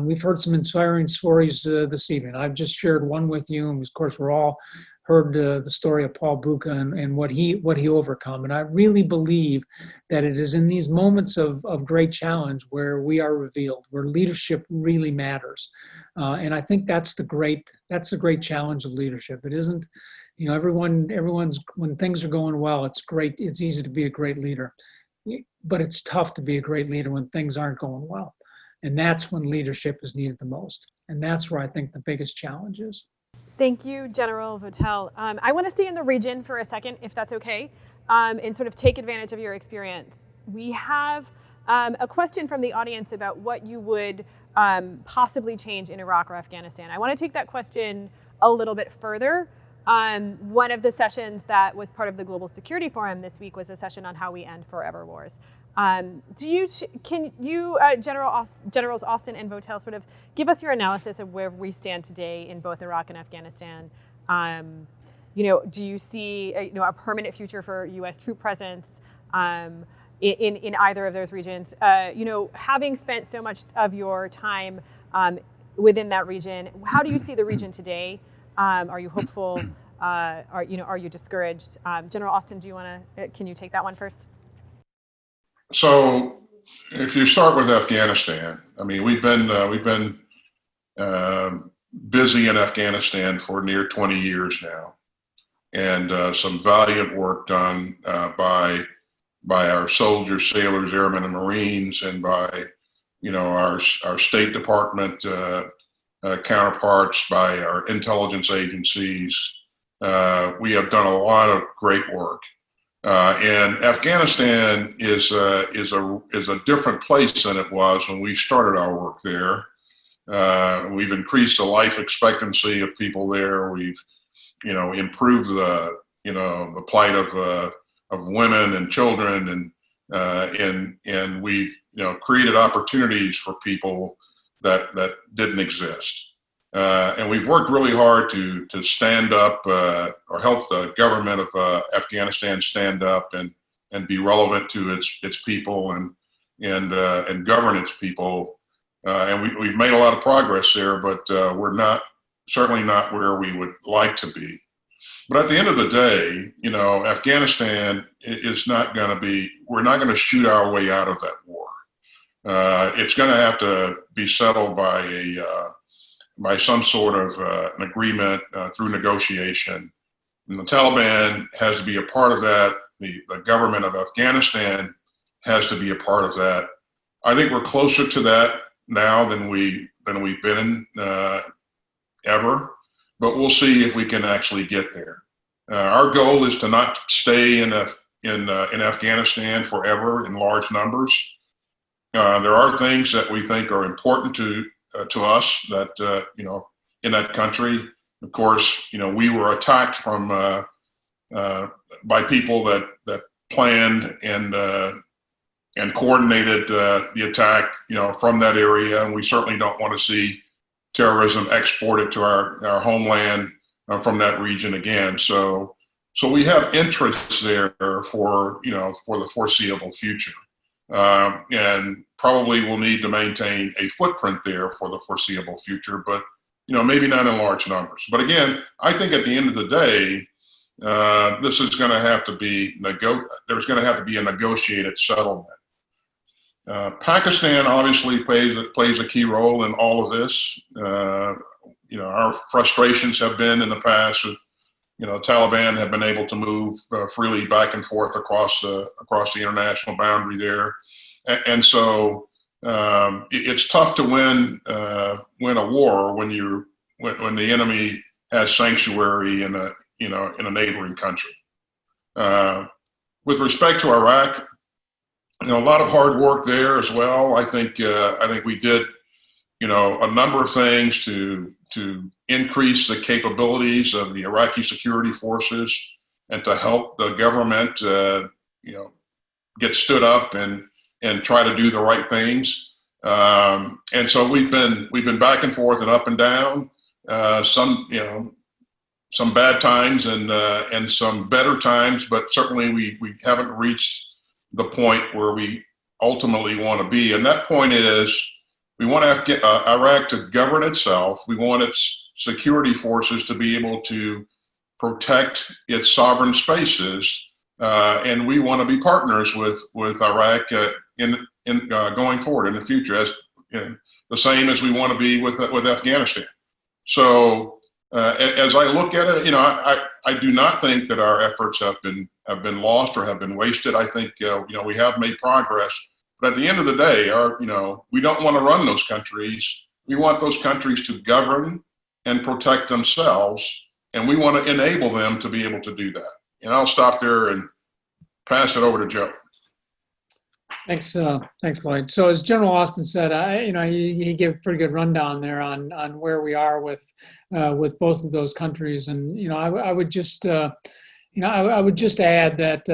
We've heard some inspiring stories this evening. I've just shared one with you, and of course we're all heard the story of Paul Bucha and what he overcome. And I really believe that it is in these moments of great challenge where we are revealed, where leadership really matters. And I think that's the great challenge of leadership. It isn't, everyone's, when things are going well, it's great. It's easy to be a great leader, but it's tough to be a great leader when things aren't going well. And that's when leadership is needed the most. And that's where I think the biggest challenge is. Thank you, General Votel. I want to stay in the region for a second, if that's okay, and sort of take advantage of your experience. We have a question from the audience about what you would possibly change in Iraq or Afghanistan. I want to take that question a little bit further. One of the sessions that was part of the Global Security Forum this week was a session on how we end forever wars. Can you, Generals Austin and Votel, sort of give us your analysis of where we stand today in both Iraq and Afghanistan? Do you see a permanent future for U.S. troop presence in either of those regions? Having spent so much of your time within that region, how do you see the region today? Are you hopeful? Are you discouraged? General Austin, can you take that one first? So, if you start with Afghanistan, I mean, we've been busy in Afghanistan for near 20 years now, and some valiant work done by our soldiers, sailors, airmen, and Marines, and by our State Department counterparts, by our intelligence agencies. We have done a lot of great work. And Afghanistan is a different place than it was when we started our work there. We've increased the life expectancy of people there. We've, improved the plight of women and children, and we've created opportunities for people that didn't exist. And we've worked really hard to stand up or help the government of Afghanistan stand up and be relevant to its people and govern its people. And we've made a lot of progress there, but we're certainly not where we would like to be. But at the end of the day, Afghanistan is not going to be, we're not going to shoot our way out of that war. It's going to have to be settled by some sort of an agreement through negotiation. And the Taliban has to be a part of that. The government of Afghanistan has to be a part of that. I think we're closer to that now than we've been ever. But we'll see if we can actually get there. Our goal is to not stay in Afghanistan forever in large numbers. There are things that we think are important to us that in that country. Of course, we were attacked from by people that planned and coordinated the attack, from that area, and we certainly don't want to see terrorism exported to our homeland from that region again. So we have interests there for the foreseeable future, and probably will need to maintain a footprint there for the foreseeable future, but maybe not in large numbers. But again, I think at the end of the day, this is going to have to be there's going to have to be a negotiated settlement. Pakistan obviously plays a key role in all of this. Our frustrations have been in the past. Taliban have been able to move freely back and forth across the international boundary there, and so it's tough to win a war when the enemy has sanctuary in a neighboring country. With respect to Iraq, a lot of hard work there as well. I think we did, a number of things to increase the capabilities of the Iraqi security forces and to help the government, get stood up and try to do the right things. And so we've been back and forth and up and down. Some bad times and some better times, but certainly we haven't reached the point where we ultimately want to be. And that point is we want Iraq to govern itself. We want its security forces to be able to protect its sovereign spaces. And we want to be partners with Iraq in going forward in the future, as the same as we want to be with Afghanistan. So as I look at it, I do not think that our efforts have been lost or have been wasted. I think we have made progress. But at the end of the day, we don't want to run those countries. We want those countries to govern and protect themselves, and we want to enable them to be able to do that. And I'll stop there and pass it over to Joe. Thanks, Lloyd. So as General Austin said, he gave a pretty good rundown there on where we are with both of those countries, and I would just add that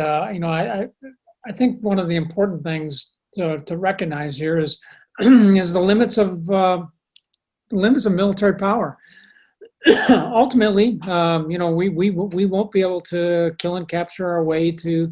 I think one of the important things to recognize here is the limits of military power. Ultimately, we won't be able to kill and capture our way to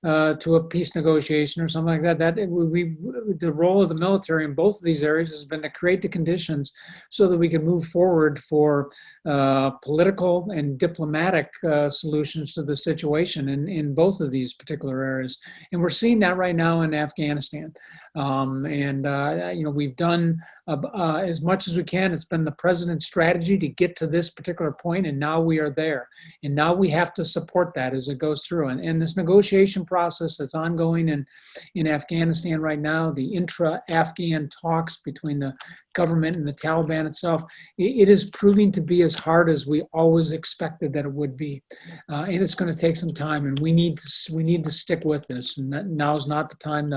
a peace negotiation or something like that. The role of the military in both of these areas has been to create the conditions so that we can move forward for political and diplomatic solutions to the situation in both of these particular areas. And we're seeing that right now in Afghanistan. We've done as much as we can. It's been the president's strategy to get to this particular point, and now we are there. And now we have to support that as it goes through. And this negotiation process that's ongoing in Afghanistan right now, the intra-Afghan talks between the government and the Taliban itself, it is proving to be as hard as we always expected that it would be. And it's going to take some time, and we need to stick with this. And now's not the time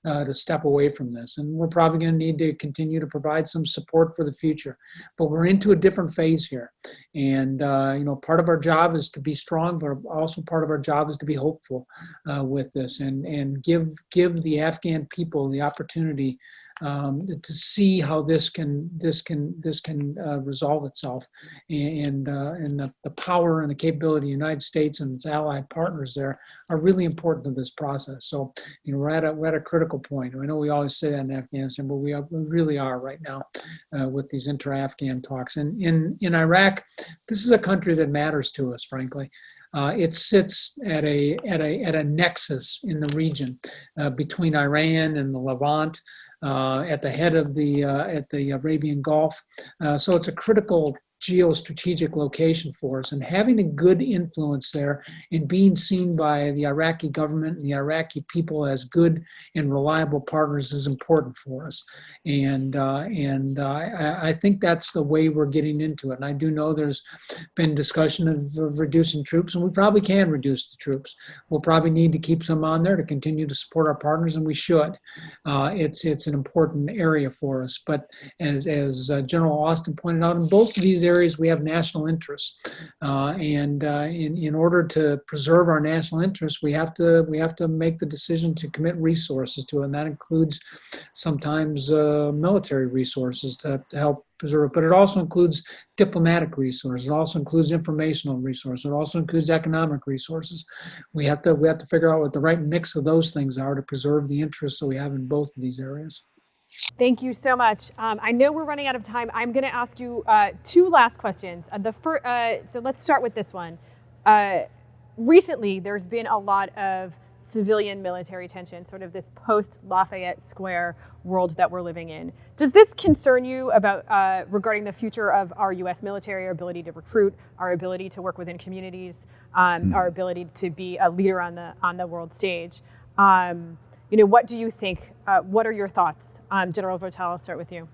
to step away from this. And we're probably going to need to continue to provide some support for the future. But we're into a different phase here. And, part of our job is to be strong, but also part of our job is to be hopeful with this and give the Afghan people the opportunity to see how this can resolve itself, and the power and the capability of the United States and its allied partners there are really important to this process. So, we're at a critical point. I know we always say that in Afghanistan, but we really are right now with these inter-Afghan talks. And in Iraq, this is a country that matters to us, frankly. It sits at a nexus in the region between Iran and the Levant, at the head of the Arabian Gulf. So it's a critical geostrategic location for us, and having a good influence there and being seen by the Iraqi government and the Iraqi people as good and reliable partners is important for us. And I think that's the way we're getting into it. And I do know there's been discussion of reducing troops, and we probably can reduce the troops. We'll probably need to keep some on there to continue to support our partners, and we should. It's an important area for us. But as General Austin pointed out, in both of these areas we have national interests, and in order to preserve our national interests, we have to make the decision to commit resources to it, and that includes sometimes military resources to help preserve it. But it also includes diplomatic resources. It also includes informational resources. It also includes economic resources. We have to figure out what the right mix of those things are to preserve the interests that we have in both of these areas. Thank you so much. I know we're running out of time. I'm going to ask you two last questions. So let's start with this one. Recently, there's been a lot of civilian-military tension, sort of this post-Lafayette Square world that we're living in. Does this concern you about regarding the future of our U.S. military, our ability to recruit, our ability to work within communities, our ability to be a leader on the world stage? What do you think? What are your thoughts? General Votel, I'll start with you.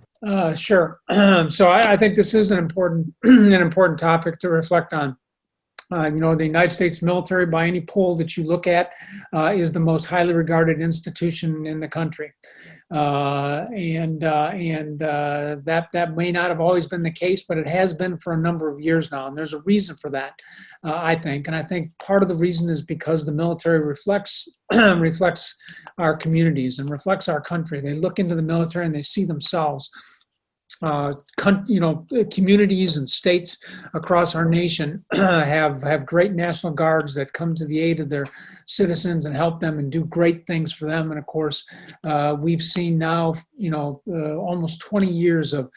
Sure. So I think this is an important topic to reflect on. The United States military, by any poll that you look at, is the most highly regarded institution in the country. That may not have always been the case, but it has been for a number of years now. And there's a reason for that, I think. And I think part of the reason is because the military reflects our communities and reflects our country. They look into the military and they see themselves. Communities and states across our nation have great National Guards that come to the aid of their citizens and help them and do great things for them. And of course, we've seen now, almost 20 years of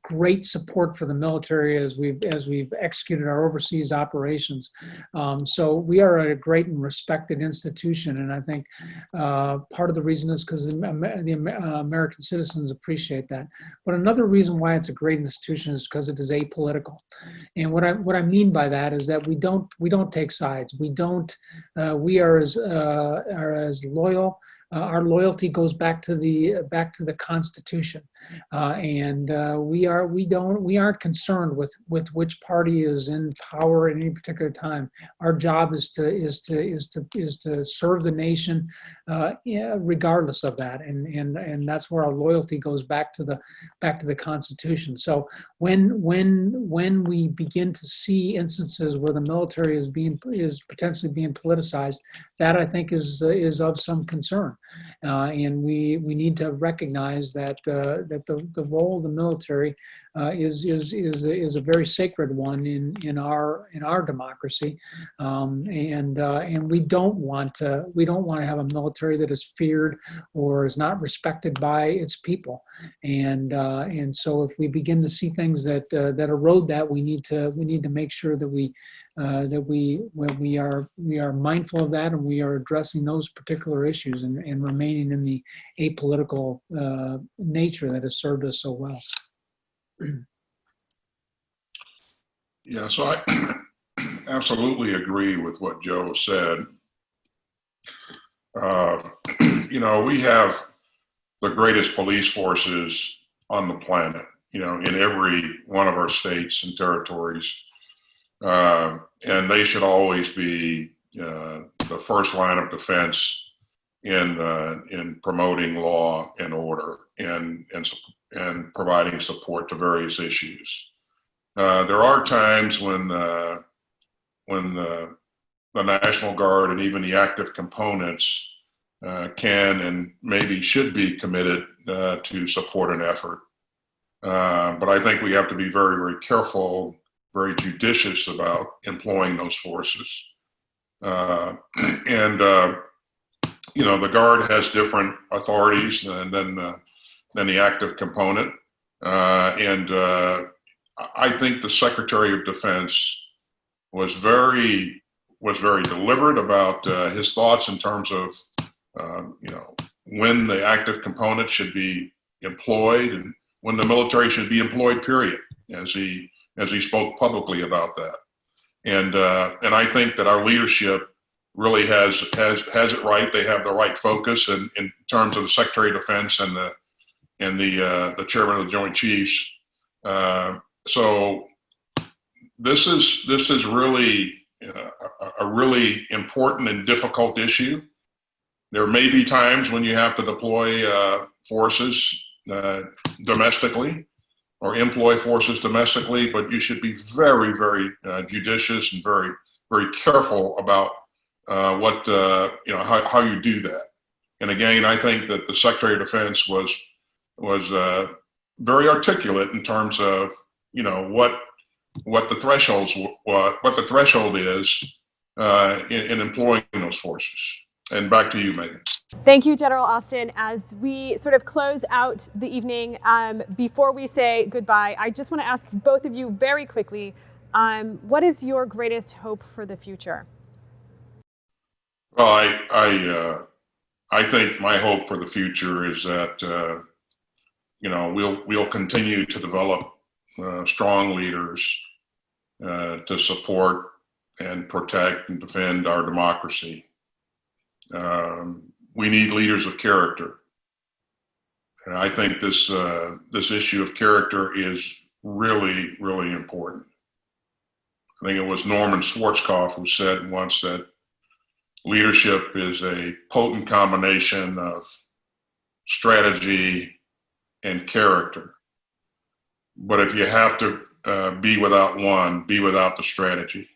great support for the military as we've executed our overseas operations. So we are a great and respected institution, and I think part of the reason is because the American citizens appreciate that. But another reason why it's a great institution is because it is apolitical. And what I mean by that is that we don't take sides. We are as loyal. Our loyalty goes back to the Constitution, and we aren't concerned with which party is in power at any particular time. Our job is to serve the nation, regardless of that, and that's where our loyalty goes back to the Constitution. So when we begin to see instances where the military is potentially being politicized, that I think is of some concern. And we need to recognize that the role of the military is a very sacred one in our democracy, and we don't want to have a military that is feared or is not respected by its people. And so if we begin to see things that erode that, we need to make sure that we are mindful of that, and we are addressing those particular issues and remaining in the apolitical nature that has served us so well. Yeah, so I absolutely agree with what Joe said. We have the greatest police forces on the planet, in every one of our states and territories. And they should always be the first line of defense in promoting law and order and providing support to various issues. There are times when the National Guard and even the active components can and maybe should be committed to support an effort. But I think we have to be very, very careful, very judicious about employing those forces. The Guard has different authorities than the active component. I think the Secretary of Defense was very deliberate about his thoughts in terms of when the active component should be employed and when the military should be employed, period, as he spoke publicly about that. And I think that our leadership really has it right. They have the right focus in terms of the Secretary of Defense and the Chairman of the Joint Chiefs. So this is really a really important and difficult issue. There may be times when you have to deploy forces domestically or employ forces domestically, but you should be very, very judicious and very, very careful about how you do that. And again, I think that the Secretary of Defense was very articulate in terms of what the threshold is in employing those forces. And back to you, Megan. Thank you, General Austin. As we sort of close out the evening, before we say goodbye, I just want to ask both of you very quickly, what is your greatest hope for the future? Well, I think my hope for the future is that we'll continue to develop strong leaders to support and protect and defend our democracy. We need leaders of character. And I think this issue of character is really, really important. I think it was Norman Schwarzkopf who said once that leadership is a potent combination of strategy and character. But if you have to be without one, be without the strategy.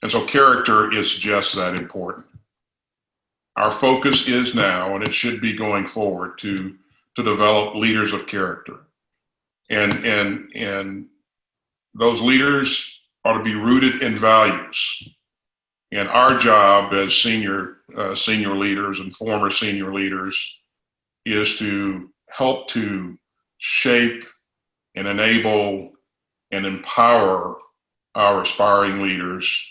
And so character is just that important. Our focus is now, and it should be going forward, to develop leaders of character. And those leaders ought to be rooted in values. And our job as senior leaders and former senior leaders is to help to shape and enable and empower our aspiring leaders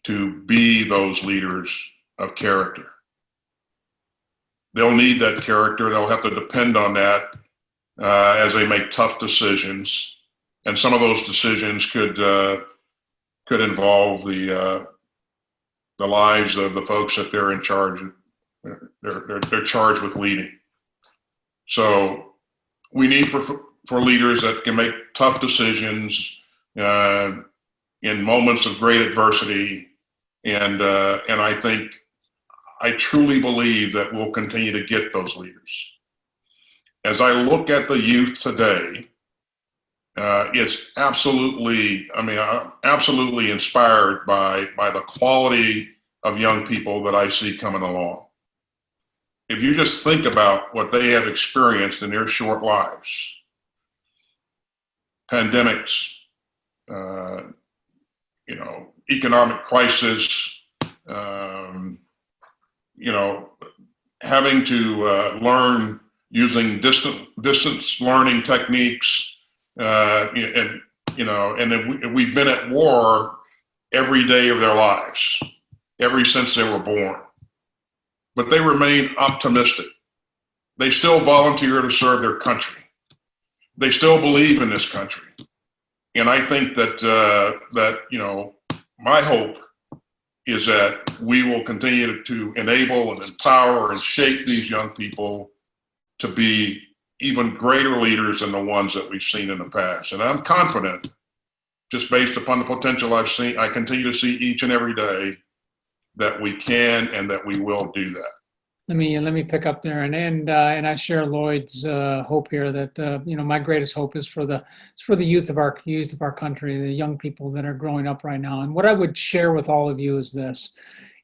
to be those leaders of character. They'll need that character. They'll have to depend on that as they make tough decisions. And some of those decisions could involve the lives of the folks that they're in charge of. They're charged with leading. So we need for leaders that can make tough decisions in moments of great adversity. And I truly believe that we'll continue to get those leaders. As I look at the youth today, it's absolutely inspired by the quality of young people that I see coming along. If you just think about what they have experienced in their short lives, pandemics, economic crisis, having to learn using distance learning techniques, and then we've been at war every day of their lives, ever since they were born. But they remain optimistic. They still volunteer to serve their country. They still believe in this country. And I think that my hope is that we will continue to enable and empower and shape these young people to be even greater leaders than the ones that we've seen in the past. And I'm confident, just based upon the potential I continue to see each and every day, that we can and that we will do that. Let me pick up there, and I share Lloyd's hope here that my greatest hope is for the youth of our country, the young people that are growing up right now. And what I would share with all of you is this: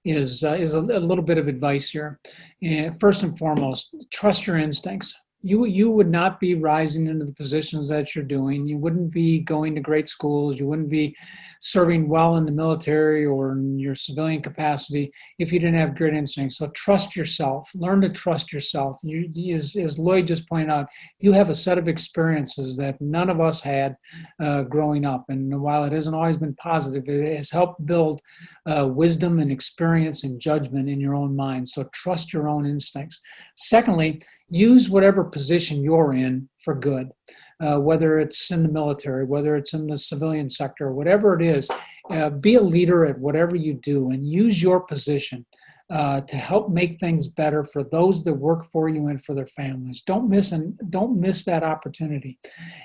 is a little bit of advice here. And first and foremost, trust your instincts. You would not be rising into the positions that you're doing. You wouldn't be going to great schools. You wouldn't be serving well in the military or in your civilian capacity if you didn't have great instincts. So trust yourself. Learn to trust yourself. As Lloyd just pointed out, you have a set of experiences that none of us had growing up. And while it hasn't always been positive, it has helped build wisdom and experience and judgment in your own mind. So trust your own instincts. Secondly, use whatever position you're in for good, whether it's in the military, whether it's in the civilian sector, whatever it is. Be a leader at whatever you do and use your position to help make things better for those that work for you and for their families. Don't miss that opportunity.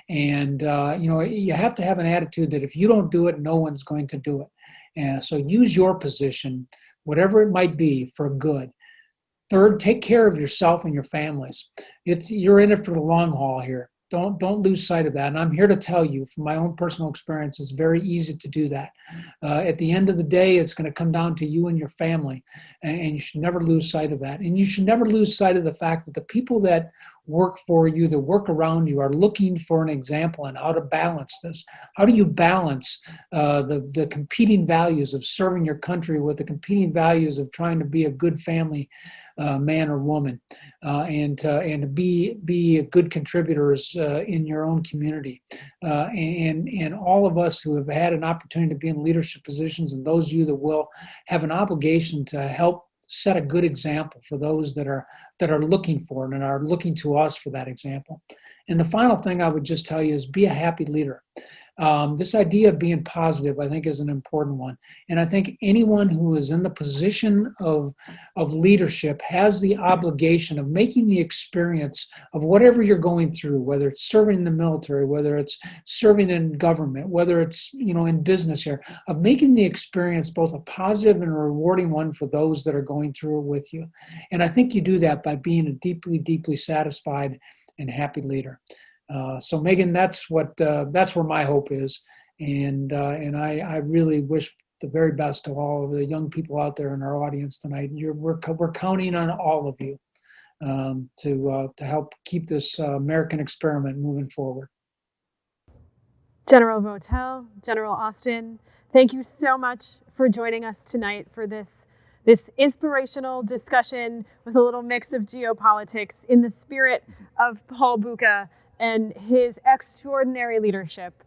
And you have to have an attitude that if you don't do it, no one's going to do it. And so use your position, whatever it might be, for good. Third, take care of yourself and your families. You're in it for the long haul here. Don't lose sight of that. And I'm here to tell you from my own personal experience, it's very easy to do that. At the end of the day, it's going to come down to you and your family. And you should never lose sight of that. And you should never lose sight of the fact that the people that work for you, that work around you, are looking for an example on how to balance this. How do you balance the competing values of serving your country with the competing values of trying to be a good family man or woman, and to be good contributors in your own community, and all of us who have had an opportunity to be in leadership positions, and those of you that will, have an obligation to help set a good example for those that are looking for it and are looking to us for that example. And the final thing I would just tell you is be a happy leader. This idea of being positive, I think, is an important one. And I think anyone who is in the position of leadership has the obligation of making the experience of whatever you're going through, whether it's serving in the military, whether it's serving in government, whether it's in business here, of making the experience both a positive and a rewarding one for those that are going through it with you. And I think you do that by being a deeply, deeply satisfied and happy leader. So Megan, that's where my hope is, and I really wish the very best to all of the young people out there in our audience tonight. We're counting on all of you to help keep this American experiment moving forward. General Votel, General Austin, thank you so much for joining us tonight for this inspirational discussion with a little mix of geopolitics in the spirit of Paul Bucha and his extraordinary leadership.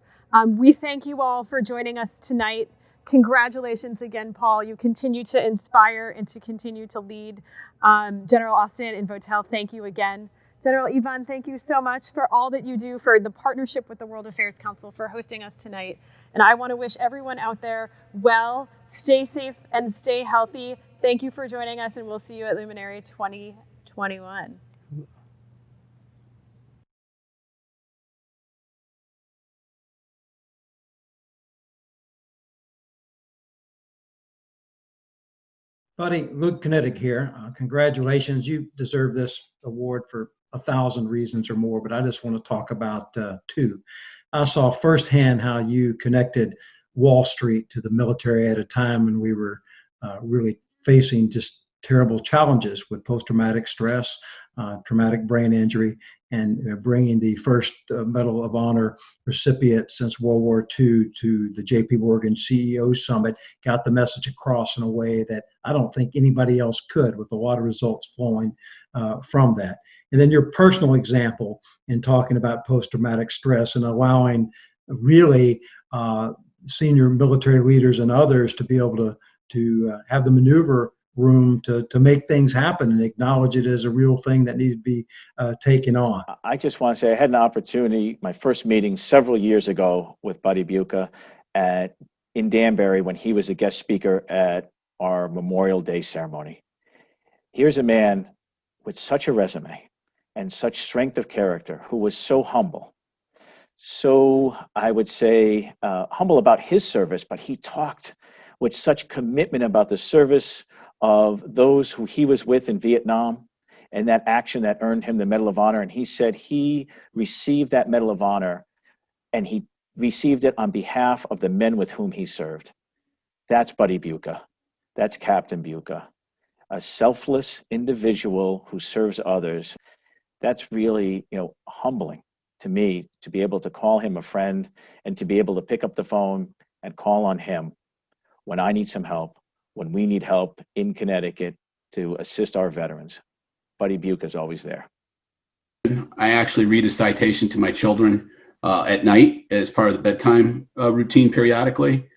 We thank you all for joining us tonight. Congratulations again, Paul. You continue to inspire and to continue to lead. General Austin and Votel, thank you again. General Evon, thank you so much for all that you do, for the partnership with the World Affairs Council, for hosting us tonight. And I want to wish everyone out there well, stay safe and stay healthy. Thank you for joining us, and we'll see you at Luminary 2021. Buddy, Luke Kinetic here. Congratulations. You deserve this award for 1,000 reasons or more, but I just want to talk about two. I saw firsthand how you connected Wall Street to the military at a time when we were really facing just terrible challenges with post-traumatic stress, traumatic brain injury, and bringing the first Medal of Honor recipient since World War II to the JP Morgan CEO Summit, got the message across in a way that I don't think anybody else could, with a lot of results flowing from that. And then your personal example in talking about post-traumatic stress and allowing really senior military leaders and others to be able to have the maneuver room to make things happen and acknowledge it as a real thing that needed to be taken on. I just want to say I had an opportunity, my first meeting several years ago with Buddy Bucha in Danbury when he was a guest speaker at our Memorial Day ceremony. Here's a man with such a resume and such strength of character who was so humble. So I would say humble about his service, but he talked with such commitment about the service of those who he was with in Vietnam and that action that earned him the Medal of Honor. And he said he received that Medal of Honor and he received it on behalf of the men with whom he served. That's Buddy Bucha. That's Captain Bucha, a selfless individual who serves others. That's really, humbling to me to be able to call him a friend and to be able to pick up the phone and call on him when I need some help, when we need help in Connecticut to assist our veterans. Buddy Bucha is always there. I actually read a citation to my children at night as part of the bedtime routine periodically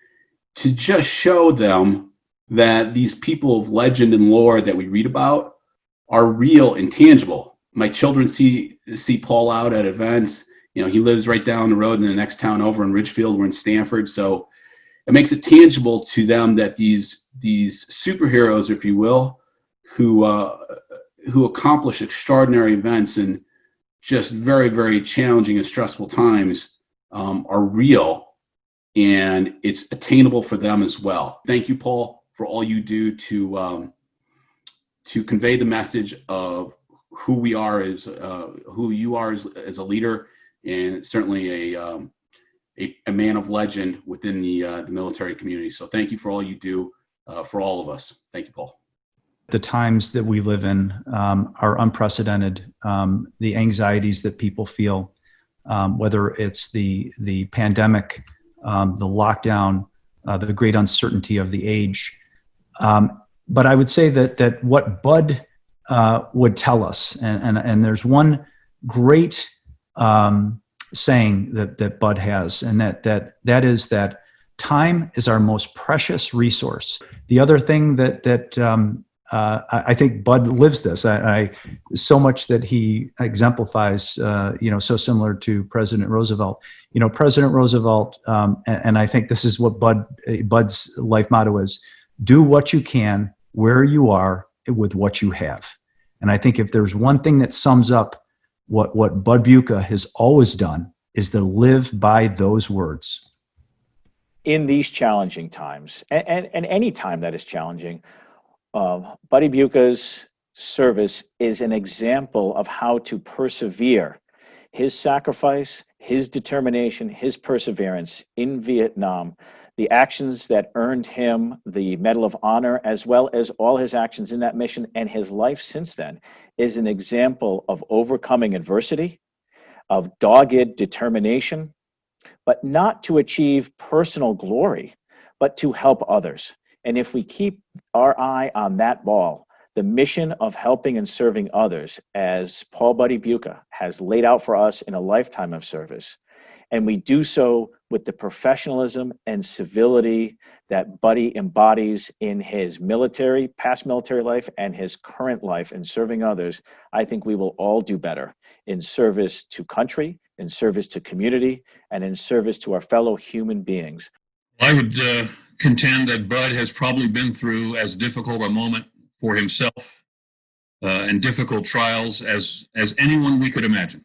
to just show them that these people of legend and lore that we read about are real and tangible. My children see Paul out at events. He lives right down the road in the next town over in Ridgefield. We're in Stamford. So it makes it tangible to them that these superheroes, if you will, who accomplish extraordinary events in just very, very challenging and stressful times are real, and it's attainable for them as well. Thank you, Paul, for all you do to convey the message of who we are as who you are as a leader, and certainly a man of legend within the military community. So thank you for all you do for all of us. Thank you, Paul. The times that we live in are unprecedented. The anxieties that people feel, whether it's the pandemic, the lockdown, the great uncertainty of the age. But I would say that what Bud would tell us, and there's one great saying that Bud has, and that is that time is our most precious resource. The other thing that I think Bud lives this. I so much that he exemplifies, so similar to President Roosevelt. President Roosevelt, and I think this is what Bud's life motto is: do what you can, where you are, with what you have. And I think if there's one thing that sums up what Bud Bucha has always done, is to live by those words. In these challenging times, and any time that is challenging, Buddy Bucha's service is an example of how to persevere. His sacrifice, his determination, his perseverance in Vietnam, the actions that earned him the Medal of Honor, as well as all his actions in that mission and his life since then, is an example of overcoming adversity, of dogged determination, but not to achieve personal glory, but to help others. And if we keep our eye on that ball, the mission of helping and serving others, as Paul Buddy Bucha has laid out for us in a lifetime of service, and we do so with the professionalism and civility that Buddy embodies in his past military life and his current life in serving others, I think we will all do better in service to country, in service to community, and in service to our fellow human beings. I would contend that Bud has probably been through as difficult a moment for himself and difficult trials as anyone we could imagine.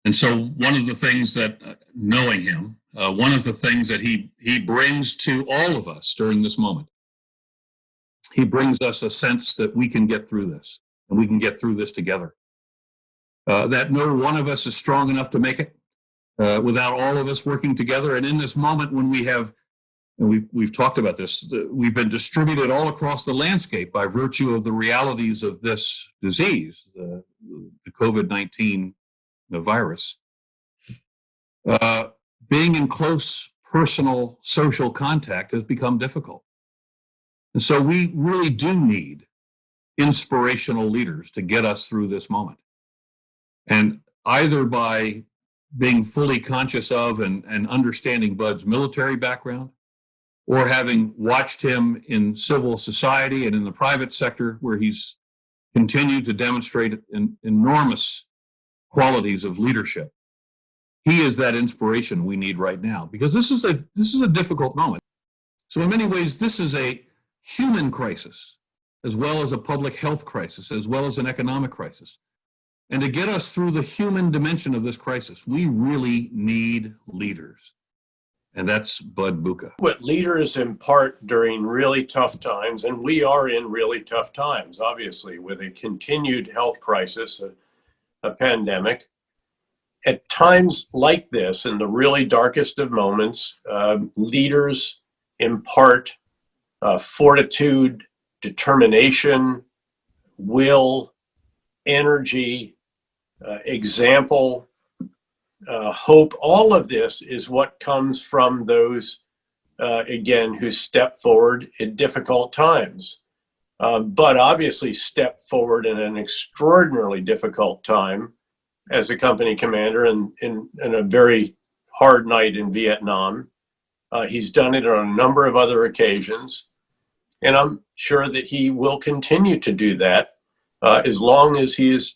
And so one of the things that, knowing him, one of the things that he brings to all of us during this moment, he brings us a sense that we can get through this, and we can get through this together. That no one of us is strong enough to make it without all of us working together. And in this moment when we've talked about this, we've been distributed all across the landscape by virtue of the realities of this disease, the COVID-19 virus. Being in close personal social contact has become difficult. And so we really do need inspirational leaders to get us through this moment. And either by being fully conscious of and understanding Bud's military background, or having watched him in civil society and in the private sector, where he's continued to demonstrate enormous qualities of leadership, he is that inspiration we need right now, because this is a difficult moment. So in many ways, this is a human crisis, as well as a public health crisis, as well as an economic crisis. And to get us through the human dimension of this crisis, we really need leaders. And that's Bud Bucha. What leaders impart during really tough times, and we are in really tough times, obviously, with a continued health crisis, a pandemic. At times like this, in the really darkest of moments, leaders impart fortitude, determination, will, energy, example, hope. All of this is what comes from those, again, who step forward in difficult times. But obviously step forward in an extraordinarily difficult time as a company commander in a very hard night in Vietnam. He's done it on a number of other occasions, and I'm sure that he will continue to do that as long as he is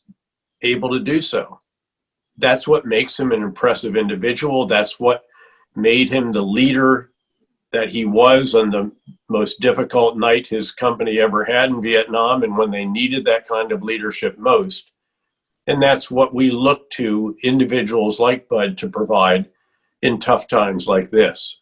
able to do so. That's what makes him an impressive individual. That's what made him the leader that he was on the most difficult night his company ever had in Vietnam, and when they needed that kind of leadership most. And that's what we look to individuals like Bud to provide in tough times like this.